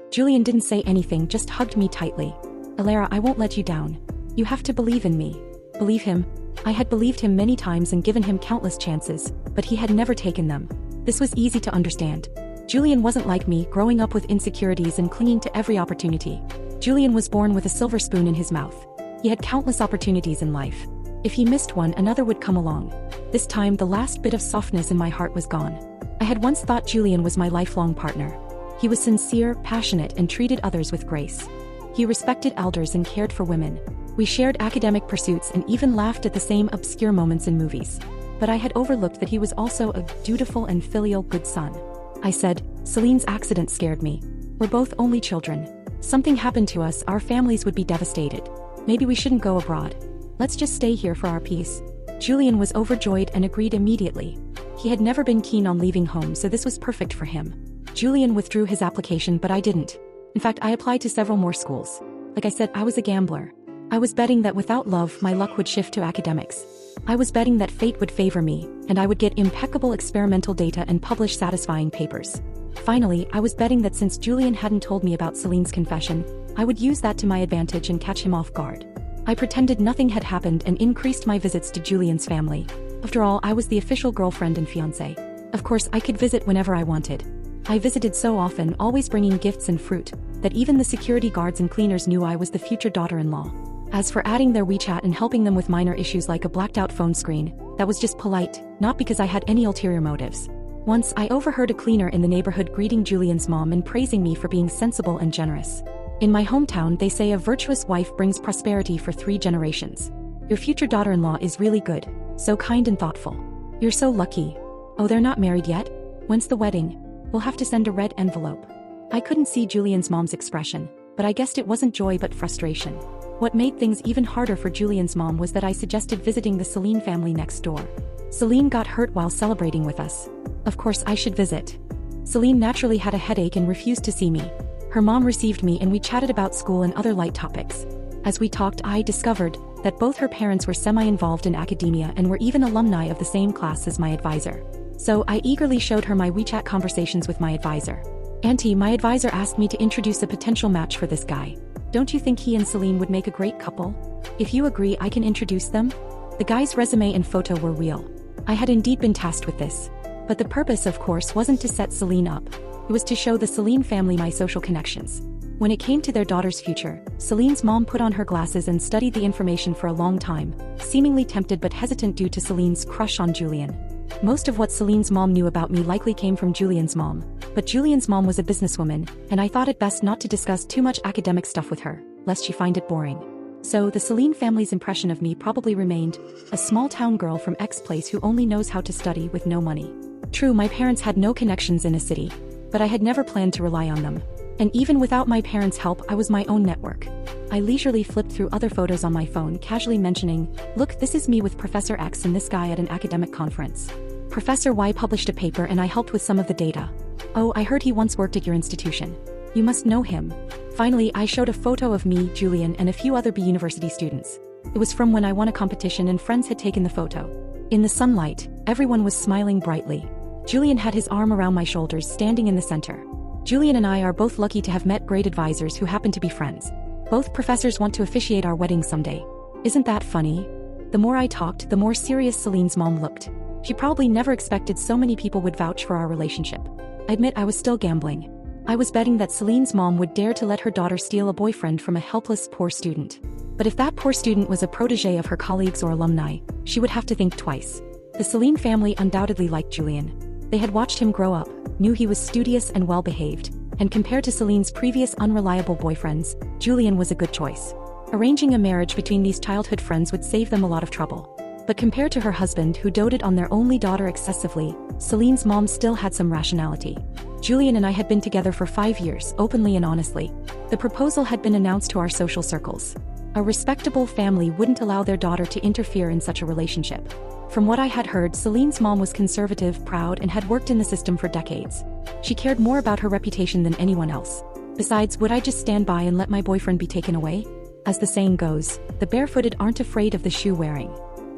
Julian didn't say anything, just hugged me tightly. Alara, I won't let you down. You have to believe in me. Believe him? I had believed him many times and given him countless chances, but he had never taken them. This was easy to understand. Julian wasn't like me, growing up with insecurities and clinging to every opportunity. Julian was born with a silver spoon in his mouth. He had countless opportunities in life. If he missed one, another would come along. This time, the last bit of softness in my heart was gone. I had once thought Julian was my lifelong partner. He was sincere, passionate, and treated others with grace. He respected elders and cared for women. We shared academic pursuits and even laughed at the same obscure moments in movies. But I had overlooked that he was also a dutiful and filial good son. I said, Celine's accident scared me. We're both only children. Something happened to us, our families would be devastated. Maybe we shouldn't go abroad. Let's just stay here for our peace. Julian was overjoyed and agreed immediately. He had never been keen on leaving home, so this was perfect for him. Julian withdrew his application, but I didn't. In fact, I applied to several more schools. Like I said, I was a gambler. I was betting that without love, my luck would shift to academics. I was betting that fate would favor me, and I would get impeccable experimental data and publish satisfying papers. Finally, I was betting that since Julian hadn't told me about Celine's confession, I would use that to my advantage and catch him off guard. I pretended nothing had happened and increased my visits to Julian's family. After all, I was the official girlfriend and fiancé. Of course, I could visit whenever I wanted. I visited so often, always bringing gifts and fruit, that even the security guards and cleaners knew I was the future daughter-in-law. As for adding their WeChat and helping them with minor issues like a blacked-out phone screen, that was just polite, not because I had any ulterior motives. Once, I overheard a cleaner in the neighborhood greeting Julian's mom and praising me for being sensible and generous. In my hometown, they say a virtuous wife brings prosperity for 3 generations. Your future daughter-in-law is really good, so kind and thoughtful. You're so lucky. Oh, they're not married yet? When's the wedding? We'll have to send a red envelope. I couldn't see Julian's mom's expression, but I guessed it wasn't joy but frustration. What made things even harder for Julian's mom was that I suggested visiting the Celine family next door. Celine got hurt while celebrating with us. Of course, I should visit. Celine naturally had a headache and refused to see me. Her mom received me and we chatted about school and other light topics. As we talked, I discovered that both her parents were semi-involved in academia and were even alumni of the same class as my advisor. So I eagerly showed her my WeChat conversations with my advisor. Auntie, my advisor asked me to introduce a potential match for this guy. Don't you think he and Celine would make a great couple? If you agree, I can introduce them. The guy's resume and photo were real. I had indeed been tasked with this. But the purpose, of course, wasn't to set Celine up. It was to show the Celine family my social connections. When it came to their daughter's future, Celine's mom put on her glasses and studied the information for a long time, seemingly tempted but hesitant due to Celine's crush on Julian. Most of what Celine's mom knew about me likely came from Julian's mom, but Julian's mom was a businesswoman, and I thought it best not to discuss too much academic stuff with her, lest she find it boring. So the Celine family's impression of me probably remained a small-town girl from X place who only knows how to study with no money. True, my parents had no connections in a city, but I had never planned to rely on them. And even without my parents' help, I was my own network. I leisurely flipped through other photos on my phone, casually mentioning, "Look, this is me with Professor X and this guy at an academic conference. Professor Y published a paper and I helped with some of the data. Oh, I heard he once worked at your institution. You must know him." Finally, I showed a photo of me, Julian, and a few other B University students. It was from when I won a competition and friends had taken the photo. In the sunlight, everyone was smiling brightly. Julian had his arm around my shoulders, standing in the center. Julian and I are both lucky to have met great advisors who happen to be friends. Both professors want to officiate our wedding someday. Isn't that funny? The more I talked, the more serious Celine's mom looked. She probably never expected so many people would vouch for our relationship. I admit I was still gambling. I was betting that Celine's mom would dare to let her daughter steal a boyfriend from a helpless, poor student. But if that poor student was a protege of her colleagues or alumni, she would have to think twice. The Celine family undoubtedly liked Julian. They had watched him grow up, knew he was studious and well-behaved, and compared to Celine's previous unreliable boyfriends, Julian was a good choice. Arranging a marriage between these childhood friends would save them a lot of trouble. But compared to her husband who doted on their only daughter excessively, Celine's mom still had some rationality. Julian and I had been together for 5 years, openly and honestly. The proposal had been announced to our social circles. A respectable family wouldn't allow their daughter to interfere in such a relationship. From what I had heard, Celine's mom was conservative, proud, and had worked in the system for decades. She cared more about her reputation than anyone else. Besides, would I just stand by and let my boyfriend be taken away? As the saying goes, the barefooted aren't afraid of the shoe wearing.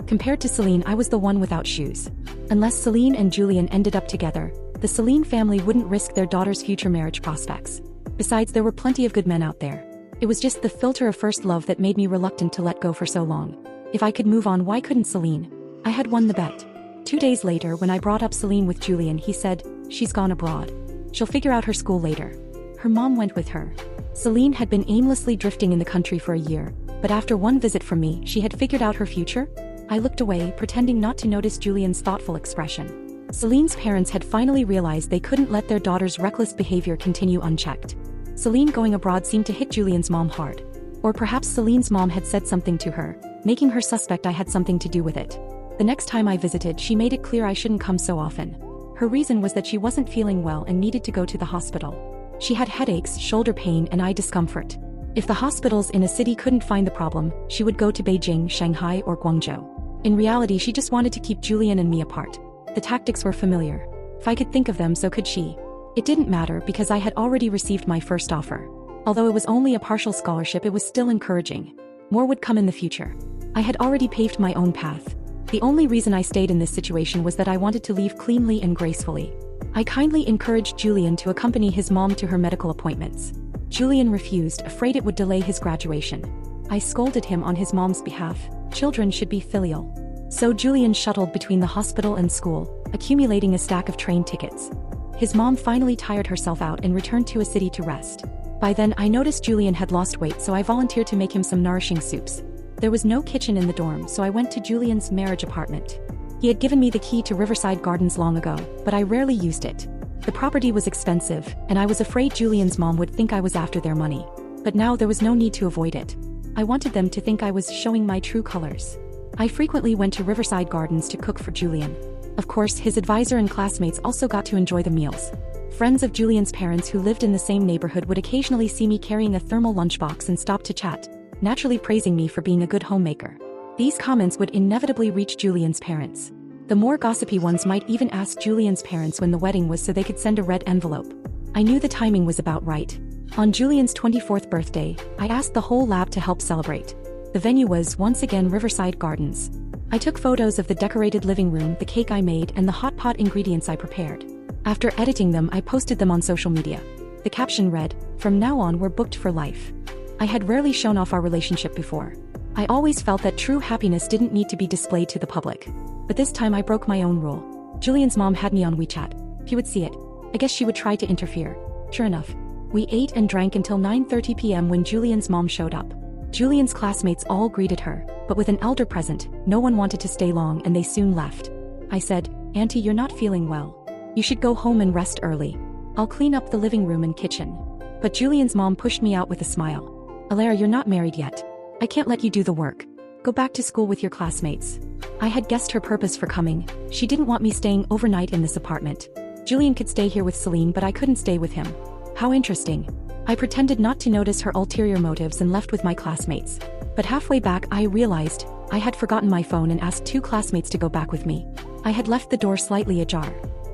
Compared to Celine, I was the one without shoes. Unless Celine and Julian ended up together, the Celine family wouldn't risk their daughter's future marriage prospects. Besides, there were plenty of good men out there. It was just the filter of first love that made me reluctant to let go for so long. If I could move on, why couldn't Celine? I had won the bet. 2 days later, when I brought up Celine with Julian, he said, "She's gone abroad. She'll figure out her school later." Her mom went with her. Celine had been aimlessly drifting in the country for a year, but after one visit from me, she had figured out her future. I looked away, pretending not to notice Julian's thoughtful expression. Celine's parents had finally realized they couldn't let their daughter's reckless behavior continue unchecked. Celine going abroad seemed to hit Julian's mom hard. Or perhaps Celine's mom had said something to her, making her suspect I had something to do with it. The next time I visited, she made it clear I shouldn't come so often. Her reason was that she wasn't feeling well and needed to go to the hospital. She had headaches, shoulder pain, and eye discomfort. If the hospitals in a city couldn't find the problem, she would go to Beijing, Shanghai, or Guangzhou. In reality, she just wanted to keep Julian and me apart. The tactics were familiar. If I could think of them, so could she. It didn't matter because I had already received my first offer. Although it was only a partial scholarship, it was still encouraging. More would come in the future. I had already paved my own path. The only reason I stayed in this situation was that I wanted to leave cleanly and gracefully. I kindly encouraged Julian to accompany his mom to her medical appointments. Julian refused, afraid it would delay his graduation. I scolded him on his mom's behalf. Children should be filial. So Julian shuttled between the hospital and school, accumulating a stack of train tickets. His mom finally tired herself out and returned to a city to rest. By then, I noticed Julian had lost weight, so I volunteered to make him some nourishing soups. There was no kitchen in the dorm, so I went to Julian's marriage apartment. He had given me the key to Riverside Gardens long ago, but I rarely used it. The property was expensive, and I was afraid Julian's mom would think I was after their money. But now there was no need to avoid it. I wanted them to think I was showing my true colors. I frequently went to Riverside Gardens to cook for Julian. Of course, his advisor and classmates also got to enjoy the meals. Friends of Julian's parents who lived in the same neighborhood would occasionally see me carrying a thermal lunchbox and stop to chat, naturally praising me for being a good homemaker. These comments would inevitably reach Julian's parents. The more gossipy ones might even ask Julian's parents when the wedding was so they could send a red envelope. I knew the timing was about right. On Julian's 24th birthday, I asked the whole lab to help celebrate. The venue was, once again, Riverside Gardens. I took photos of the decorated living room, the cake I made, and the hot pot ingredients I prepared. After editing them, I posted them on social media. The caption read, "From now on, we're booked for life." I had rarely shown off our relationship before. I always felt that true happiness didn't need to be displayed to the public. But this time I broke my own rule. Julian's mom had me on WeChat. She would see it. I guess she would try to interfere. Sure enough. We ate and drank until 9:30 p.m. when Julian's mom showed up. Julian's classmates all greeted her, but with an elder present, no one wanted to stay long and they soon left. I said, "Auntie, you're not feeling well. You should go home and rest early. I'll clean up the living room and kitchen." But Julian's mom pushed me out with a smile. "Alara, you're not married yet. I can't let you do the work. Go back to school with your classmates." I had guessed her purpose for coming. She didn't want me staying overnight in this apartment. Julian could stay here with Celine, but I couldn't stay with him. How interesting. I pretended not to notice her ulterior motives and left with my classmates. But halfway back, I realized I had forgotten my phone and asked 2 classmates to go back with me. I had left the door slightly ajar.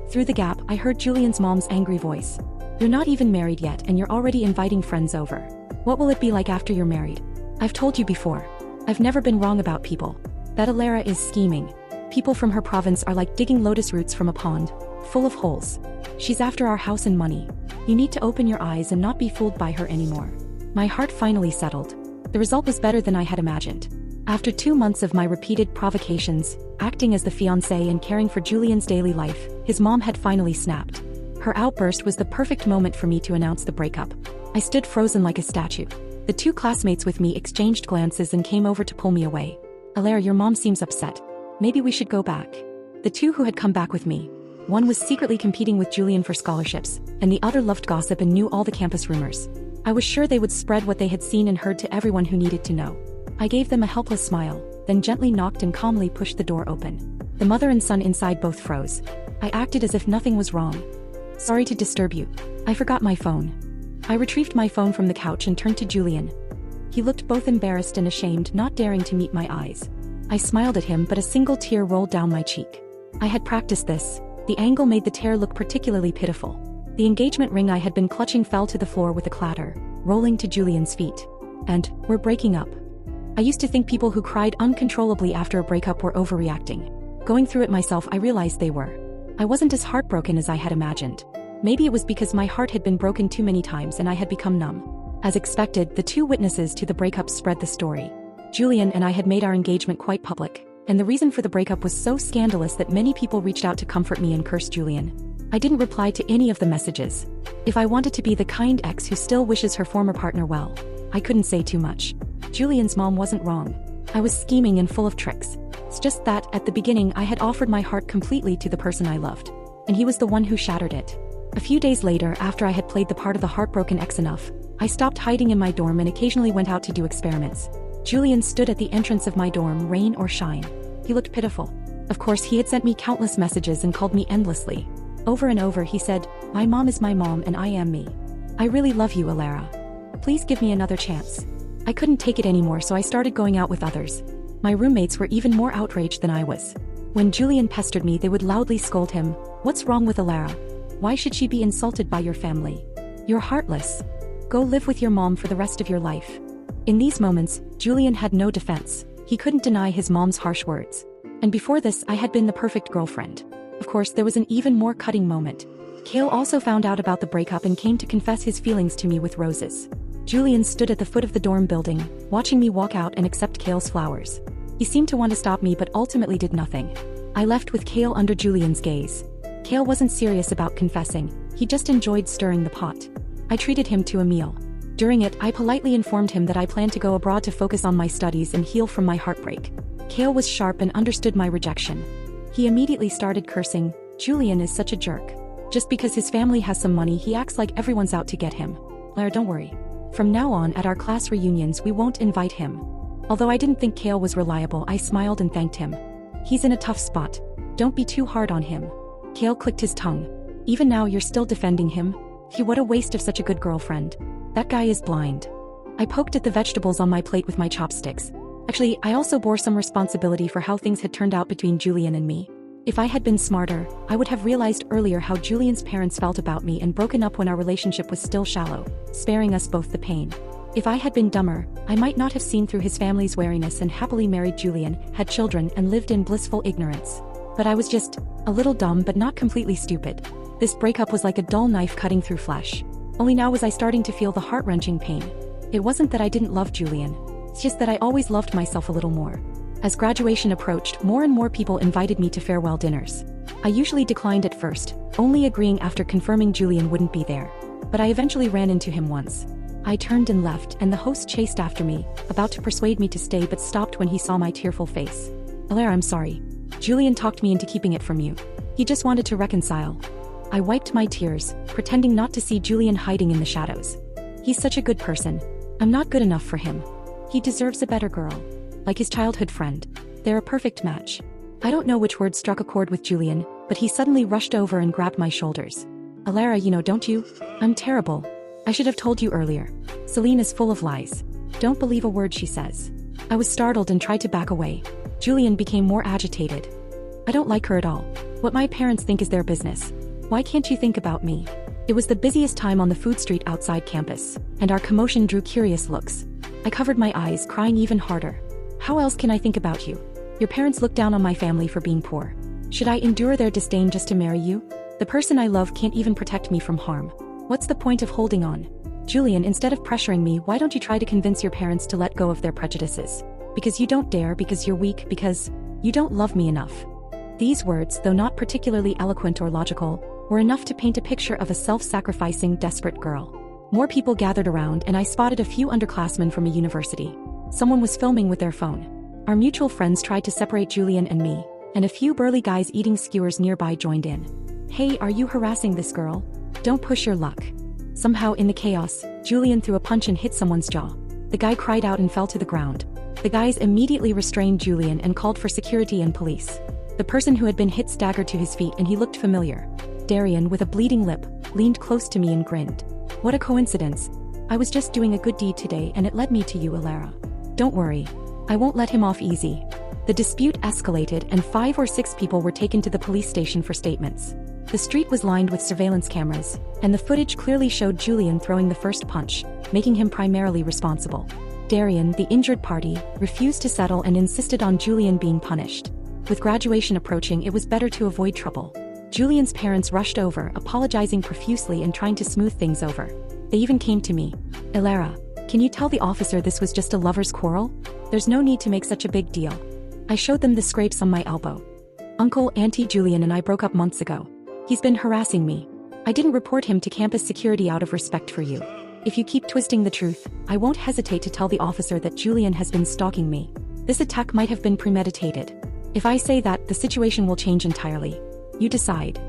Through the gap, I heard Julian's mom's angry voice. "You're not even married yet and you're already inviting friends over. What will it be like after you're married? I've told you before. I've never been wrong about people. That Alara is scheming. People from her province are like digging lotus roots from a pond, full of holes. She's after our house and money. You need to open your eyes and not be fooled by her anymore." My heart finally settled. The result was better than I had imagined. After 2 months of my repeated provocations, acting as the fiancé and caring for Julian's daily life, his mom had finally snapped. Her outburst was the perfect moment for me to announce the breakup. I stood frozen like a statue. The 2 classmates with me exchanged glances and came over to pull me away. "Alara, your mom seems upset. Maybe we should go back." The 2 who had come back with me. One was secretly competing with Julian for scholarships, and the other loved gossip and knew all the campus rumors. I was sure they would spread what they had seen and heard to everyone who needed to know. I gave them a helpless smile. then gently knocked and calmly pushed the door open. The mother and son inside both froze. I acted as if nothing was wrong. "Sorry to disturb you. I forgot my phone." I retrieved my phone from the couch and turned to Julian. He looked both embarrassed and ashamed, not daring to meet my eyes. I smiled at him, but a single tear rolled down my cheek. I had practiced this. The angle made the tear look particularly pitiful. The engagement ring I had been clutching fell to the floor with a clatter, rolling to Julian's feet. "And we're breaking up." I used to think people who cried uncontrollably after a breakup were overreacting. Going through it myself, I realized they were. I wasn't as heartbroken as I had imagined. Maybe it was because my heart had been broken too many times and I had become numb. As expected, the two witnesses to the breakup spread the story. Julian and I had made our engagement quite public, and the reason for the breakup was so scandalous that many people reached out to comfort me and curse Julian. I didn't reply to any of the messages. If I wanted to be the kind ex who still wishes her former partner well, I couldn't say too much. Julian's mom wasn't wrong. I was scheming and full of tricks. It's just that, at the beginning, I had offered my heart completely to the person I loved, and he was the one who shattered it. A few days later, after I had played the part of the heartbroken ex enough, I stopped hiding in my dorm and occasionally went out to do experiments. Julian stood at the entrance of my dorm, rain or shine. He looked pitiful. Of course, he had sent me countless messages and called me endlessly. Over and over he said, "My mom is my mom and I am me. I really love you, Alara. Please give me another chance." I couldn't take it anymore, so I started going out with others. My roommates were even more outraged than I was. When Julian pestered me, they would loudly scold him. "What's wrong with Alara? Why should she be insulted by your family? You're heartless. Go live with your mom for the rest of your life." In these moments, Julian had no defense. He couldn't deny his mom's harsh words. And before this, I had been the perfect girlfriend. Of course, there was an even more cutting moment. Kale also found out about the breakup and came to confess his feelings to me with roses. Julian stood at the foot of the dorm building, watching me walk out and accept Kale's flowers. He seemed to want to stop me but ultimately did nothing. I left with Kale under Julian's gaze. Kale wasn't serious about confessing, he just enjoyed stirring the pot. I treated him to a meal. During it, I politely informed him that I planned to go abroad to focus on my studies and heal from my heartbreak. Kale was sharp and understood my rejection. He immediately started cursing. "Julian is such a jerk. Just because his family has some money, he acts like everyone's out to get him. Blair, don't worry. From now on, at our class reunions, we won't invite him." Although I didn't think Kale was reliable, I smiled and thanked him. "He's in a tough spot. Don't be too hard on him." Kale clicked his tongue. "Even now you're still defending him? What a waste of such a good girlfriend. That guy is blind." I poked at the vegetables on my plate with my chopsticks. Actually, I also bore some responsibility for how things had turned out between Julian and me. If I had been smarter, I would have realized earlier how Julian's parents felt about me and broken up when our relationship was still shallow, sparing us both the pain. If I had been dumber, I might not have seen through his family's wariness and happily married Julian, had children, and lived in blissful ignorance. But I was just a little dumb but not completely stupid. This breakup was like a dull knife cutting through flesh. Only now was I starting to feel the heart-wrenching pain. It wasn't that I didn't love Julian. It's just that I always loved myself a little more. As graduation approached, more and more people invited me to farewell dinners. I usually declined at first, only agreeing after confirming Julian wouldn't be there. But I eventually ran into him once. I turned and left, and the host chased after me, about to persuade me to stay but stopped when he saw my tearful face. "Alara, I'm sorry. Julian talked me into keeping it from you. He just wanted to reconcile." I wiped my tears, pretending not to see Julian hiding in the shadows. "He's such a good person. I'm not good enough for him. He deserves a better girl. Like his childhood friend. They're a perfect match." I don't know which word struck a chord with Julian, but he suddenly rushed over and grabbed my shoulders. "Alara, you know, don't you? I'm terrible. I should have told you earlier. Celine is full of lies. Don't believe a word she says." I was startled and tried to back away. Julian became more agitated. "I don't like her at all. What my parents think is their business. Why can't you think about me?" It was the busiest time on the food street outside campus, and our commotion drew curious looks. I covered my eyes, crying even harder. "How else can I think about you? Your parents look down on my family for being poor. Should I endure their disdain just to marry you? The person I love can't even protect me from harm. What's the point of holding on? Julian, instead of pressuring me, why don't you try to convince your parents to let go of their prejudices? Because you don't dare, because you're weak, because you don't love me enough." These words, though not particularly eloquent or logical, were enough to paint a picture of a self-sacrificing, desperate girl. More people gathered around, and I spotted a few underclassmen from a university. Someone was filming with their phone. Our mutual friends tried to separate Julian and me, and a few burly guys eating skewers nearby joined in. "Hey, are you harassing this girl? Don't push your luck." Somehow, in the chaos, Julian threw a punch and hit someone's jaw. The guy cried out and fell to the ground. The guys immediately restrained Julian and called for security and police. The person who had been hit staggered to his feet and he looked familiar. Darian, with a bleeding lip, leaned close to me and grinned. What a coincidence. I was just doing a good deed today and it led me to you, Alara. Don't worry. I won't let him off easy. The dispute escalated and 5 or 6 people were taken to the police station for statements. The street was lined with surveillance cameras, and the footage clearly showed Julian throwing the first punch, making him primarily responsible. Darian, the injured party, refused to settle and insisted on Julian being punished. With graduation approaching, it was better to avoid trouble. Julian's parents rushed over, apologizing profusely and trying to smooth things over. They even came to me. Alara, can you tell the officer this was just a lover's quarrel? There's no need to make such a big deal. I showed them the scrapes on my elbow. Uncle, Auntie Julian and I broke up months ago. He's been harassing me. I didn't report him to campus security out of respect for you. If you keep twisting the truth, I won't hesitate to tell the officer that Julian has been stalking me. This attack might have been premeditated. If I say that, the situation will change entirely. You decide.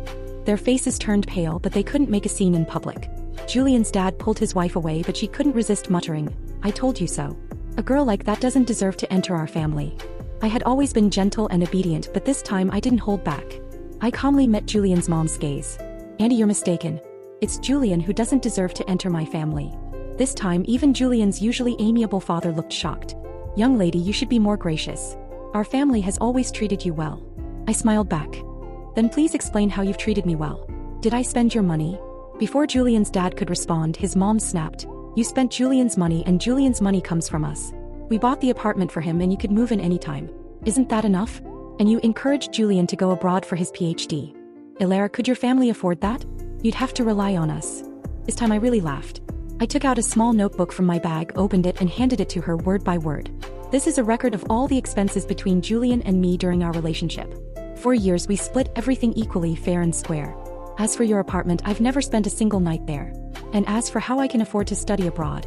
Their faces turned pale, but they couldn't make a scene in public. Julian's dad pulled his wife away, but she couldn't resist muttering, "I told you so. A girl like that doesn't deserve to enter our family." I had always been gentle and obedient, but this time I didn't hold back. I calmly met Julian's mom's gaze. "Andy, you're mistaken. It's Julian who doesn't deserve to enter my family." This time, even Julian's usually amiable father looked shocked. "Young lady, you should be more gracious. Our family has always treated you well." I smiled back. "Then please explain how you've treated me well. Did I spend your money?" Before Julian's dad could respond, his mom snapped, "You spent Julian's money and Julian's money comes from us. We bought the apartment for him and you could move in anytime. Isn't that enough? And you encouraged Julian to go abroad for his PhD. Alara, could your family afford that? You'd have to rely on us." This time I really laughed. I took out a small notebook from my bag, opened it and handed it to her word by word. "This is a record of all the expenses between Julian and me during our relationship. For years we split everything equally, fair and square. As for your apartment, I've never spent a single night there. And as for how I can afford to study abroad."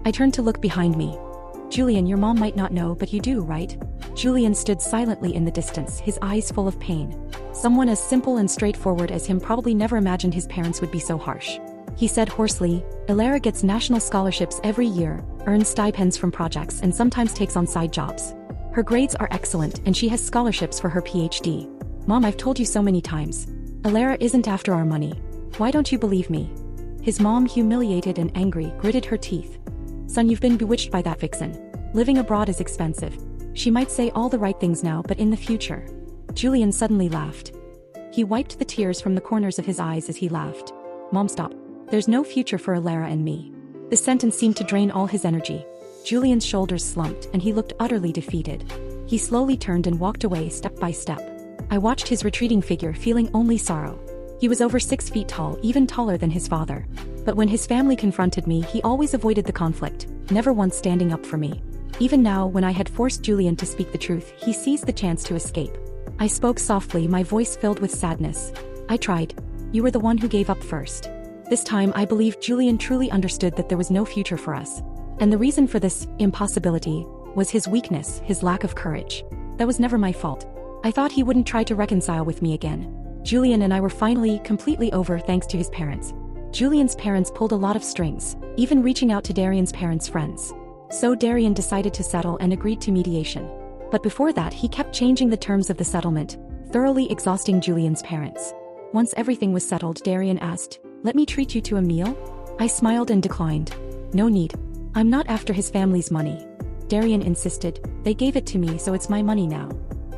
I turned to look behind me. "Julian, your mom might not know, but you do, right?" Julian stood silently in the distance, his eyes full of pain. Someone as simple and straightforward as him probably never imagined his parents would be so harsh. He said hoarsely, "Alara gets national scholarships every year, earns stipends from projects and sometimes takes on side jobs. Her grades are excellent and she has scholarships for her PhD. Mom, I've told you so many times. Alara isn't after our money. Why don't you believe me?" His mom, humiliated and angry, gritted her teeth. "Son, you've been bewitched by that vixen. Living abroad is expensive. She might say all the right things now, but in the future." Julian suddenly laughed. He wiped the tears from the corners of his eyes as he laughed. "Mom, stop. There's no future for Alara and me." The sentence seemed to drain all his energy. Julian's shoulders slumped and he looked utterly defeated. He slowly turned and walked away step by step. I watched his retreating figure, feeling only sorrow. He was over 6 feet tall, even taller than his father. But when his family confronted me, he always avoided the conflict, never once standing up for me. Even now, when I had forced Julian to speak the truth, he seized the chance to escape. I spoke softly, my voice filled with sadness. "I tried. You were the one who gave up first." This time I believed Julian truly understood that there was no future for us. And the reason for this impossibility was his weakness, his lack of courage. That was never my fault. I thought he wouldn't try to reconcile with me again. Julian and I were finally completely over thanks to his parents. Julian's parents pulled a lot of strings, even reaching out to Darian's parents' friends. So Darian decided to settle and agreed to mediation. But before that, he kept changing the terms of the settlement, thoroughly exhausting Julian's parents. Once everything was settled, Darian asked, "Let me treat you to a meal?" I smiled and declined. "No need. I'm not after his family's money." Darian insisted. "They gave it to me, so it's my money now."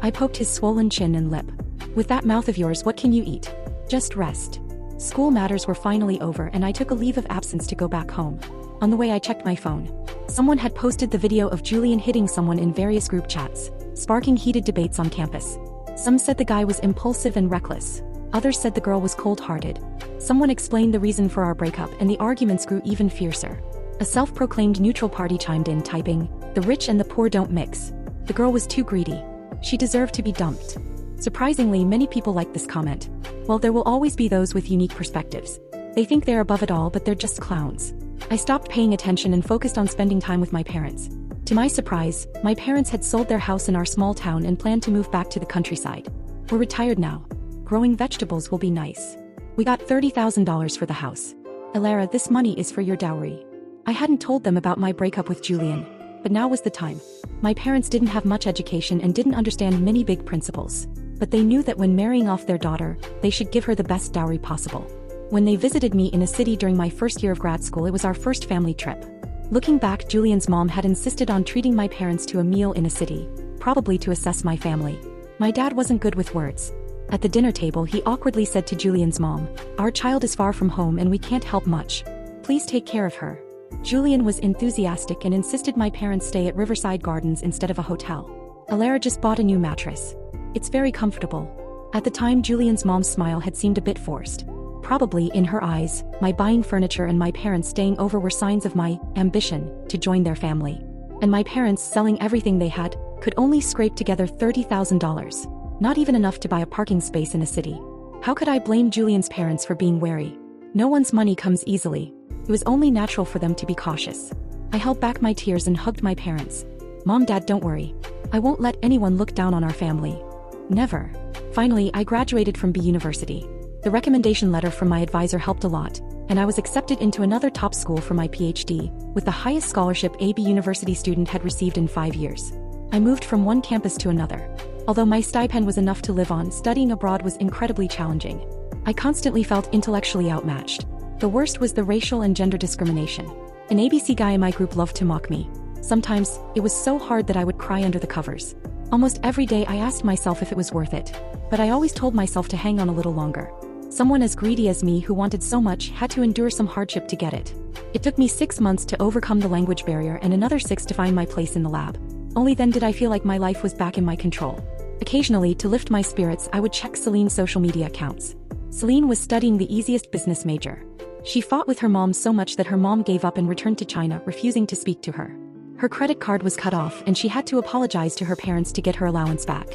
I poked his swollen chin and lip. "With that mouth of yours, what can you eat? Just rest." School matters were finally over and I took a leave of absence to go back home. On the way I checked my phone. Someone had posted the video of Julian hitting someone in various group chats, sparking heated debates on campus. Some said the guy was impulsive and reckless. Others said the girl was cold-hearted. Someone explained the reason for our breakup and the arguments grew even fiercer. A self-proclaimed neutral party chimed in, typing, "The rich and the poor don't mix." The girl was too greedy. She deserved to be dumped. Surprisingly, many people liked this comment. Well, there will always be those with unique perspectives. They think they're above it all, but they're just clowns. I stopped paying attention and focused on spending time with my parents. To my surprise, my parents had sold their house in our small town and planned to move back to the countryside. We're retired now. Growing vegetables will be nice. We got $30,000 for the house. Alara, this money is for your dowry. I hadn't told them about my breakup with Julian. but now was the time. My parents didn't have much education and didn't understand many big principles. But they knew that when marrying off their daughter, they should give her the best dowry possible. When they visited me in a city during my first year of grad school, it was our first family trip. Looking back, Julian's mom had insisted on treating my parents to a meal in a city, probably to assess my family. My dad wasn't good with words. At the dinner table, he awkwardly said to Julian's mom, "Our child is far from home and we can't help much. Please take care of her." Julian was enthusiastic and insisted my parents stay at Riverside Gardens instead of a hotel. Alara just bought a new mattress. It's very comfortable. At the time, Julian's mom's smile had seemed a bit forced. Probably, in her eyes, my buying furniture and my parents staying over were signs of my ambition to join their family. And my parents, selling everything they had, could only scrape together $30,000. Not even enough to buy a parking space in a city. How could I blame Julian's parents for being wary? No one's money comes easily. It was only natural for them to be cautious. I held back my tears and hugged my parents. "Mom, Dad, don't worry. I won't let anyone look down on our family. Never." Finally, I graduated from B University. The recommendation letter from my advisor helped a lot, and I was accepted into another top school for my PhD, with the highest scholarship a B University student had received in 5 years. I moved from one campus to another. Although my stipend was enough to live on, studying abroad was incredibly challenging. I constantly felt intellectually outmatched. The worst was the racial and gender discrimination. An ABC guy in my group loved to mock me. Sometimes, it was so hard that I would cry under the covers. Almost every day I asked myself if it was worth it. But I always told myself to hang on a little longer. Someone as greedy as me who wanted so much had to endure some hardship to get it. It took me 6 months to overcome the language barrier and another 6 to find my place in the lab. Only then did I feel like my life was back in my control. Occasionally, to lift my spirits, I would check Celine's social media accounts. Celine was studying the easiest business major. She fought with her mom so much that her mom gave up and returned to China, refusing to speak to her. Her credit card was cut off and she had to apologize to her parents to get her allowance back.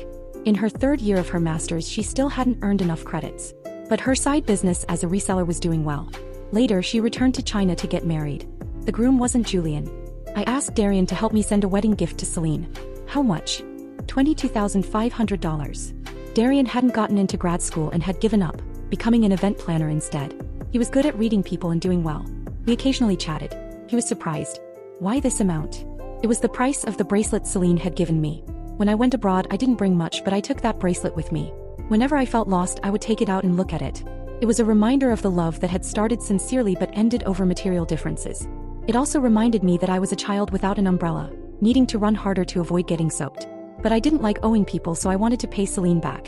In her 3rd year of her master's, she still hadn't earned enough credits. But her side business as a reseller was doing well. Later, she returned to China to get married. The groom wasn't Julian. I asked Darian to help me send a wedding gift to Celine. How much? $22,500. Darian hadn't gotten into grad school and had given up, becoming an event planner instead. He was good at reading people and doing well. We occasionally chatted. He was surprised. Why this amount? It was the price of the bracelet Celine had given me. When I went abroad, I didn't bring much, but I took that bracelet with me. Whenever I felt lost, I would take it out and look at it. It was a reminder of the love that had started sincerely but ended over material differences. It also reminded me that I was a child without an umbrella, needing to run harder to avoid getting soaked. But I didn't like owing people, so I wanted to pay Celine back.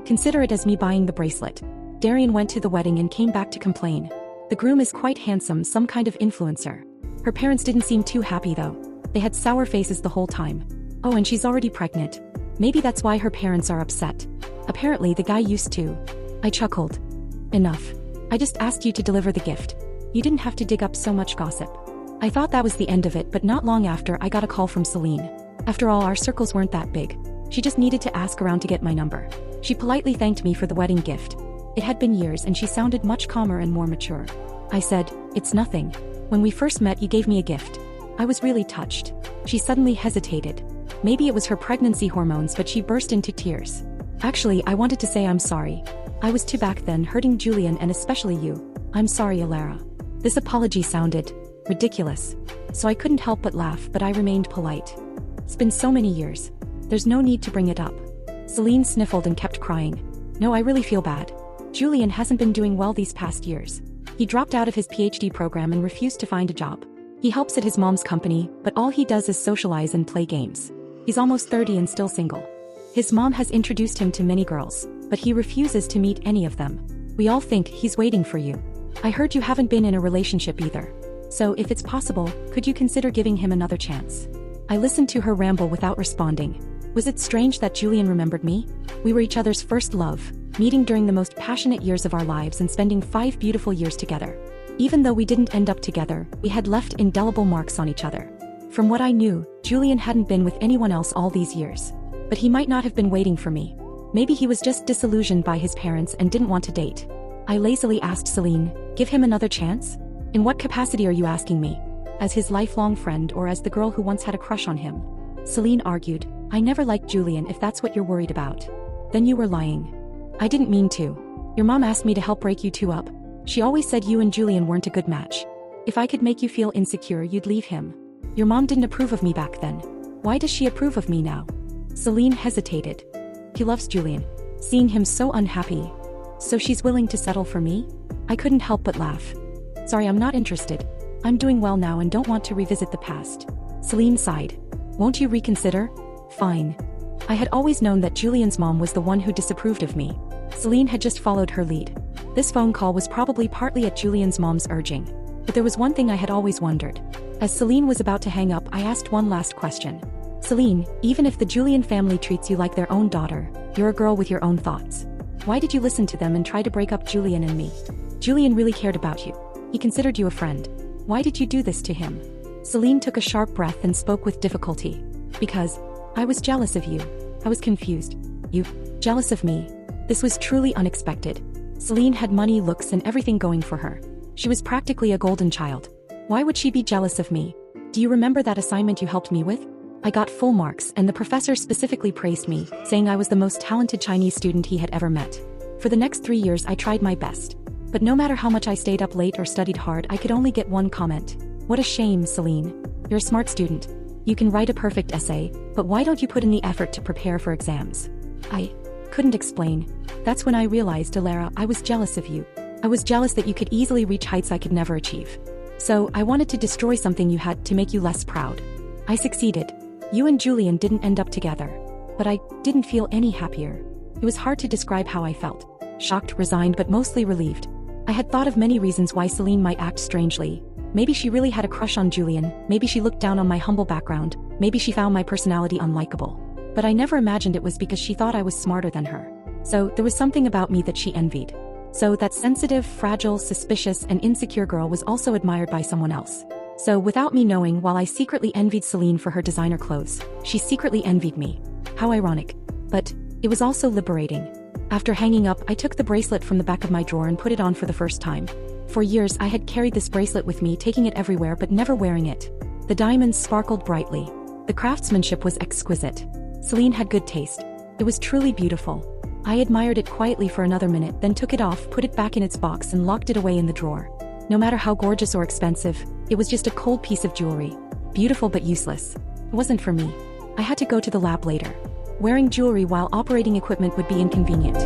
Consider it as me buying the bracelet. Darian went to the wedding and came back to complain. The groom is quite handsome, some kind of influencer. Her parents didn't seem too happy though. They had sour faces the whole time. Oh, and she's already pregnant. Maybe that's why her parents are upset. Apparently the guy used to. I chuckled. Enough. I just asked you to deliver the gift. You didn't have to dig up so much gossip. I thought that was the end of it, but not long after I got a call from Celine. After all, our circles weren't that big. She just needed to ask around to get my number. She politely thanked me for the wedding gift. It had been years and she sounded much calmer and more mature. I said, "It's nothing. When we first met, you gave me a gift." I was really touched. She suddenly hesitated. Maybe it was her pregnancy hormones, but she burst into tears. Actually, I wanted to say I'm sorry. I was too back then, hurting Julian and especially you. I'm sorry, Alara. This apology sounded ridiculous. So I couldn't help but laugh, but I remained polite. It's been so many years. There's no need to bring it up. Celine sniffled and kept crying. No, I really feel bad. Julian hasn't been doing well these past years. He dropped out of his PhD program and refused to find a job. He helps at his mom's company, but all he does is socialize and play games. He's almost 30 and still single. His mom has introduced him to many girls, but he refuses to meet any of them. We all think he's waiting for you. I heard you haven't been in a relationship either. So if it's possible, could you consider giving him another chance? I listened to her ramble without responding. Was it strange that Julian remembered me? We were each other's first love, meeting during the most passionate years of our lives and spending 5 beautiful years together. Even though we didn't end up together, we had left indelible marks on each other. From what I knew, Julian hadn't been with anyone else all these years. But he might not have been waiting for me. Maybe he was just disillusioned by his parents and didn't want to date. I lazily asked Celine, "Give him another chance? In what capacity are you asking me? As his lifelong friend or as the girl who once had a crush on him?" Celine argued, "I never liked Julian if that's what you're worried about. Then you were lying." "I didn't mean to. Your mom asked me to help break you two up. She always said you and Julian weren't a good match. If I could make you feel insecure, you'd leave him." Your mom didn't approve of me back then. Why does she approve of me now? Celine hesitated. He loves Julian. Seeing him so unhappy. So she's willing to settle for me? I couldn't help but laugh. Sorry, I'm not interested. I'm doing well now and don't want to revisit the past. Celine sighed. Won't you reconsider? Fine. I had always known that Julian's mom was the one who disapproved of me. Celine had just followed her lead. This phone call was probably partly at Julian's mom's urging. But there was one thing I had always wondered. As Celine was about to hang up, I asked one last question. Celine, even if the Julian family treats you like their own daughter, you're a girl with your own thoughts. Why did you listen to them and try to break up Julian and me? Julian really cared about you. He considered you a friend. Why did you do this to him? Celine took a sharp breath and spoke with difficulty. Because I was jealous of you. I was confused. You, jealous of me? This was truly unexpected. Celine had money, looks, and everything going for her. She was practically a golden child. Why would she be jealous of me? Do you remember that assignment you helped me with? I got full marks and the professor specifically praised me, saying I was the most talented Chinese student he had ever met. For the next 3 years I tried my best. But no matter how much I stayed up late or studied hard, I could only get one comment. What a shame, Celine. You're a smart student. You can write a perfect essay, but why don't you put in the effort to prepare for exams? I couldn't explain. That's when I realized, Alara, I was jealous of you. I was jealous that you could easily reach heights I could never achieve. So I wanted to destroy something you had to make you less proud. I succeeded. You and Julian didn't end up together. But I didn't feel any happier. It was hard to describe how I felt. Shocked, resigned, but mostly relieved. I had thought of many reasons why Celine might act strangely. Maybe she really had a crush on Julian, maybe she looked down on my humble background, maybe she found my personality unlikable. But I never imagined it was because she thought I was smarter than her. So there was something about me that she envied. So that sensitive, fragile, suspicious, and insecure girl was also admired by someone else. So without me knowing, while I secretly envied Celine for her designer clothes, she secretly envied me. How ironic. But it was also liberating. After hanging up, I took the bracelet from the back of my drawer and put it on for the first time. For years I had carried this bracelet with me, taking it everywhere but never wearing it. The diamonds sparkled brightly. The craftsmanship was exquisite. Celine had good taste. It was truly beautiful. I admired it quietly for another minute, then took it off, put it back in its box and locked it away in the drawer. No matter how gorgeous or expensive, it was just a cold piece of jewelry. Beautiful but useless. It wasn't for me. I had to go to the lab later. Wearing jewelry while operating equipment would be inconvenient.